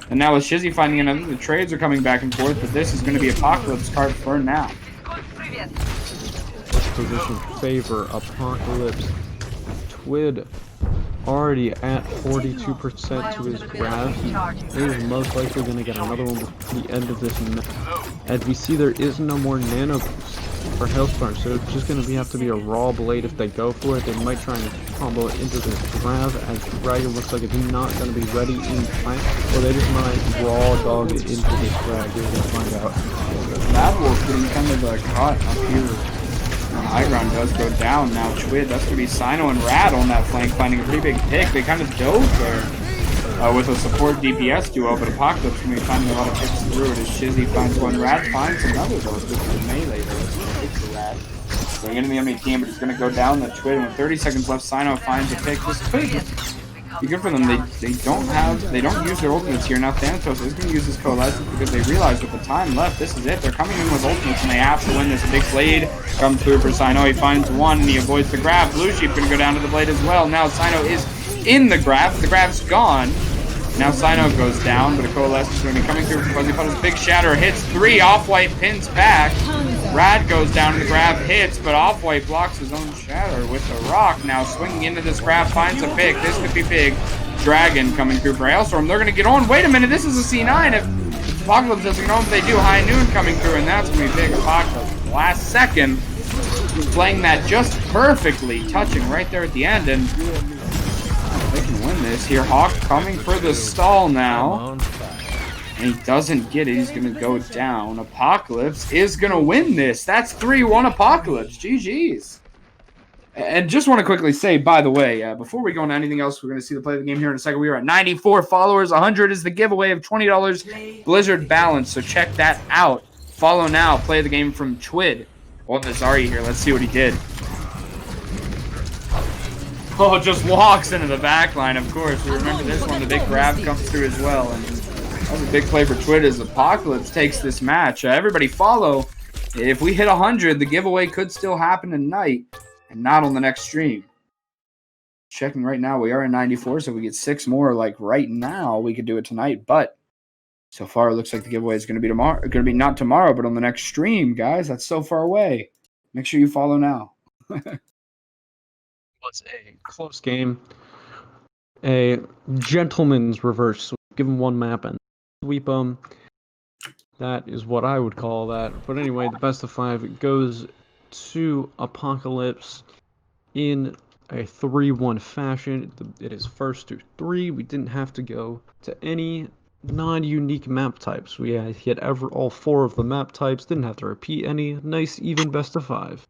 And now with Shizzy finding another, the trades are coming back and forth, but this is going to be Apocalypse card for now. Position favor Apocalypse. Twid already at 42% to his grab. He is most likely going to get another one before the end of this match. As we see, there is no more nano boost for Hailstorm, so it's just going to have to be a raw blade if they go for it. They might try and combo it into this grab, as Dragon looks like it's not going to be ready in time, or they just might raw dog it into this grab. We're going to find out. Mad Wolf getting kind of caught up here. High ground does go down. Now Twid, that's going to be Sino and Rad on that flank, finding a pretty big pick. They kind of dove there with a support DPS duo, but Apocalypse going to be finding a lot of picks through it as Shizzy finds one. Rad finds another, though. It's good for the melee, though. It's going to pick for Rad. Going into the enemy team, but it's going to go down the Twid, and with 30 seconds left, Sino finds a pick. This could be good for them. They don't use their ultimates here. Now Thanatos is going to use his coalescence because they realize with the time left, this is it. They're coming in with ultimates and they have to win this. Big blade comes through for Sino. He finds one and he avoids the grab. Blue Sheep going to go down to the blade as well. Now Sino is in the grab. The grab's gone. Now Sino goes down, but a coalescence is going to be coming through for Fuzzy Puddles. Big shatter hits 3. Off-White pins back. Rad goes down and the grab hits, but Off-White blocks his own shatter with the rock. Now swinging into this grab, finds a pick. This could be big. Dragon coming through for Hailstorm. They're going to get on. Wait a minute, this is a C9. If Apocalypse doesn't get on, but they do. High Noon coming through, and that's going to be big. Apocalypse. Last second. playing that just perfectly, touching right there at the end, and they can win this. Here, Hawk coming for the stall now. And he doesn't get it. He's going to go down. Apocalypse is going to win this. That's 3-1 Apocalypse. GG's. And just want to quickly say, by the way, before we go into anything else, we're going to see the play of the game here in a second. We are at 94 followers. 100 is the giveaway of $20 Blizzard balance. So check that out. Follow now. Play the game from Twid. On the Zarya here. Let's see what he did. Oh, just walks into the back line, of course. We remember this one. The big grab comes through as well. And that was a big play for Twid as Apocalypse takes this match. Everybody follow. If we hit 100, the giveaway could still happen tonight and not on the next stream. Checking right now, we are in 94, so if we get 6 more like right now, we could do it tonight. But so far, it looks like the giveaway is going to be tomorrow. Going to be not tomorrow, but on the next stream, guys. That's so far away. Make sure you follow now. Was a close game, a gentleman's reverse. So give him one map and sweep them. That is what I would call that. But anyway, the best of 5 goes to Apocalypse in a 3-1 fashion. It is first to 3. We didn't have to go to any non-unique map types. We hit all 4 of the map types. Didn't have to repeat any. Nice even best of 5.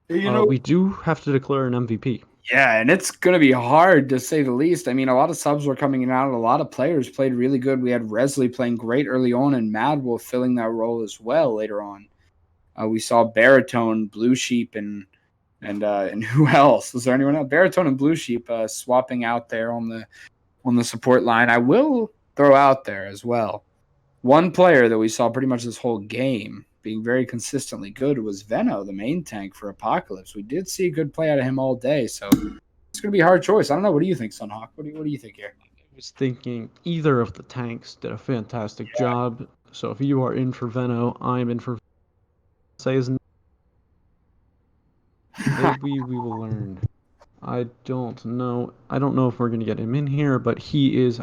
We do have to declare an MVP. Yeah, and it's going to be hard to say the least. I mean, a lot of subs were coming in and out. A lot of players played really good. We had Resley playing great early on and Madwolf filling that role as well later on. We saw Baritone, Blue Sheep, and who else? Was there anyone else? Baritone and Blue Sheep swapping out there on the support line. I will throw out there as well. One player that we saw pretty much this whole game being very consistently good was Veno, the main tank for Apocalypse. We did see a good play out of him all day, so it's going to be a hard choice. I don't know. What do you think, Sunhawk? What do you think here? I was thinking either of the tanks did a fantastic job. So if you are in for Veno, I'm in for say his name. Maybe we will learn. I don't know. I don't know if we're going to get him in here, but he is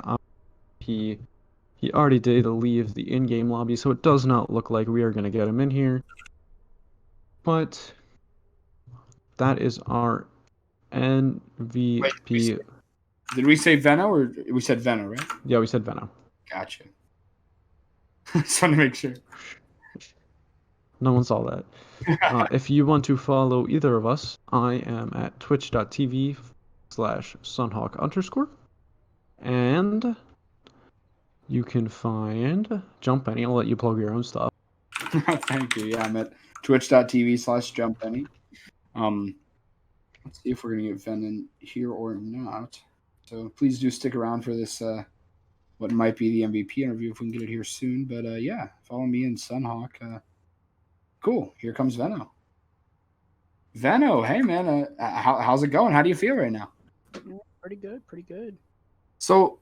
He already did leave the in-game lobby, so it does not look like we are going to get him in here. But that is our MVP. Wait, did we say Veno or we said Veno, right? Yeah, we said Veno. Gotcha. Just want to make sure. No one saw that. If you want to follow either of us, I am at twitch.tv/sunhawk_. And you can find JumpAny. I'll let you plug your own stuff. Thank you. Yeah, I'm at twitch.tv/JumpAny. Let's see if we're going to get Ven in here or not. So please do stick around for this, what might be the MVP interview if we can get it here soon. But yeah, follow me and Sunhawk. Cool. Here comes Veno. Veno, hey man, how's it going? How do you feel right now? Pretty good. So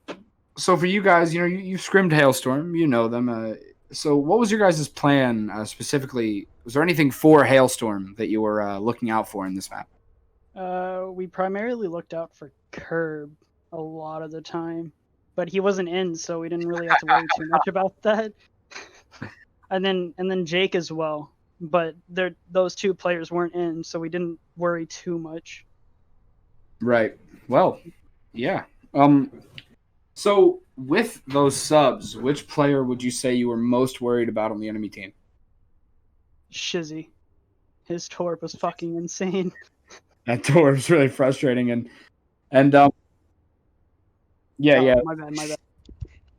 for you guys, you scrimmed Hailstorm, you know them. So what was your guys' plan specifically? Was there anything for Hailstorm that you were looking out for in this map? We primarily looked out for Curb a lot of the time, but he wasn't in, so we didn't really have to worry too much about that. And then Jake as well, but those 2 players weren't in, so we didn't worry too much. Right. Well, yeah. So with those subs, which player would you say you were most worried about on the enemy team? Shizzy. His torp was fucking insane. That torp was really frustrating, and yeah. My bad.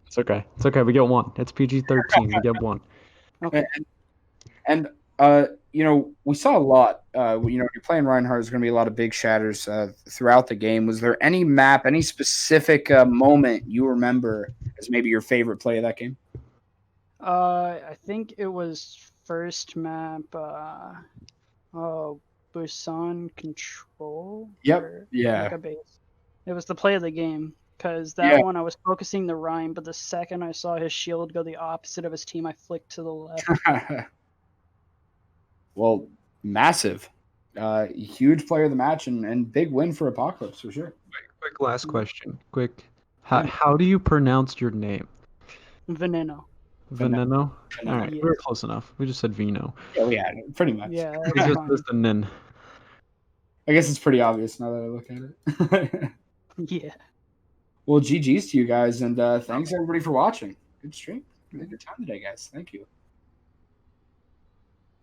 It's okay. We get 1. It's PG-13. We get 1. Okay. And we saw a lot. You're playing Reinhardt, there's going to be a lot of big shatters throughout the game. Was there any map, any specific moment you remember as maybe your favorite play of that game? I think it was first map. Busan Control. Yep. Yeah. It was the play of the game. Because that one I was focusing the Ryan, but the second I saw his shield go the opposite of his team, I flicked to the left. Well, massive. Huge player of the match and big win for Apocalypse for sure. Quick last question. How do you pronounce your name? Veneno. Veneno? All right, Yeah. we were close enough. We just said Vino. Yeah, pretty much. Yeah, It's just the nin. I guess it's pretty obvious now that I look at it. Yeah. Well, GG's to you guys, and thanks everybody for watching. Good stream. We had a good time today, guys. Thank you.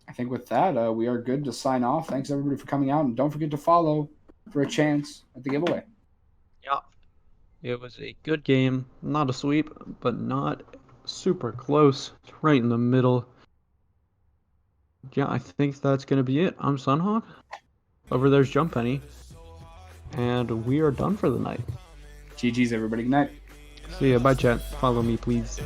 I think with that, we are good to sign off. Thanks everybody for coming out, and don't forget to follow for a chance at the giveaway. Yeah. It was a good game. Not a sweep, but not super close. It's right in the middle. Yeah, I think that's going to be it. I'm Sunhawk. Over there's Jump Penny. And we are done for the night. GG's, everybody. Good night. See ya. Bye, chat. Follow me, please.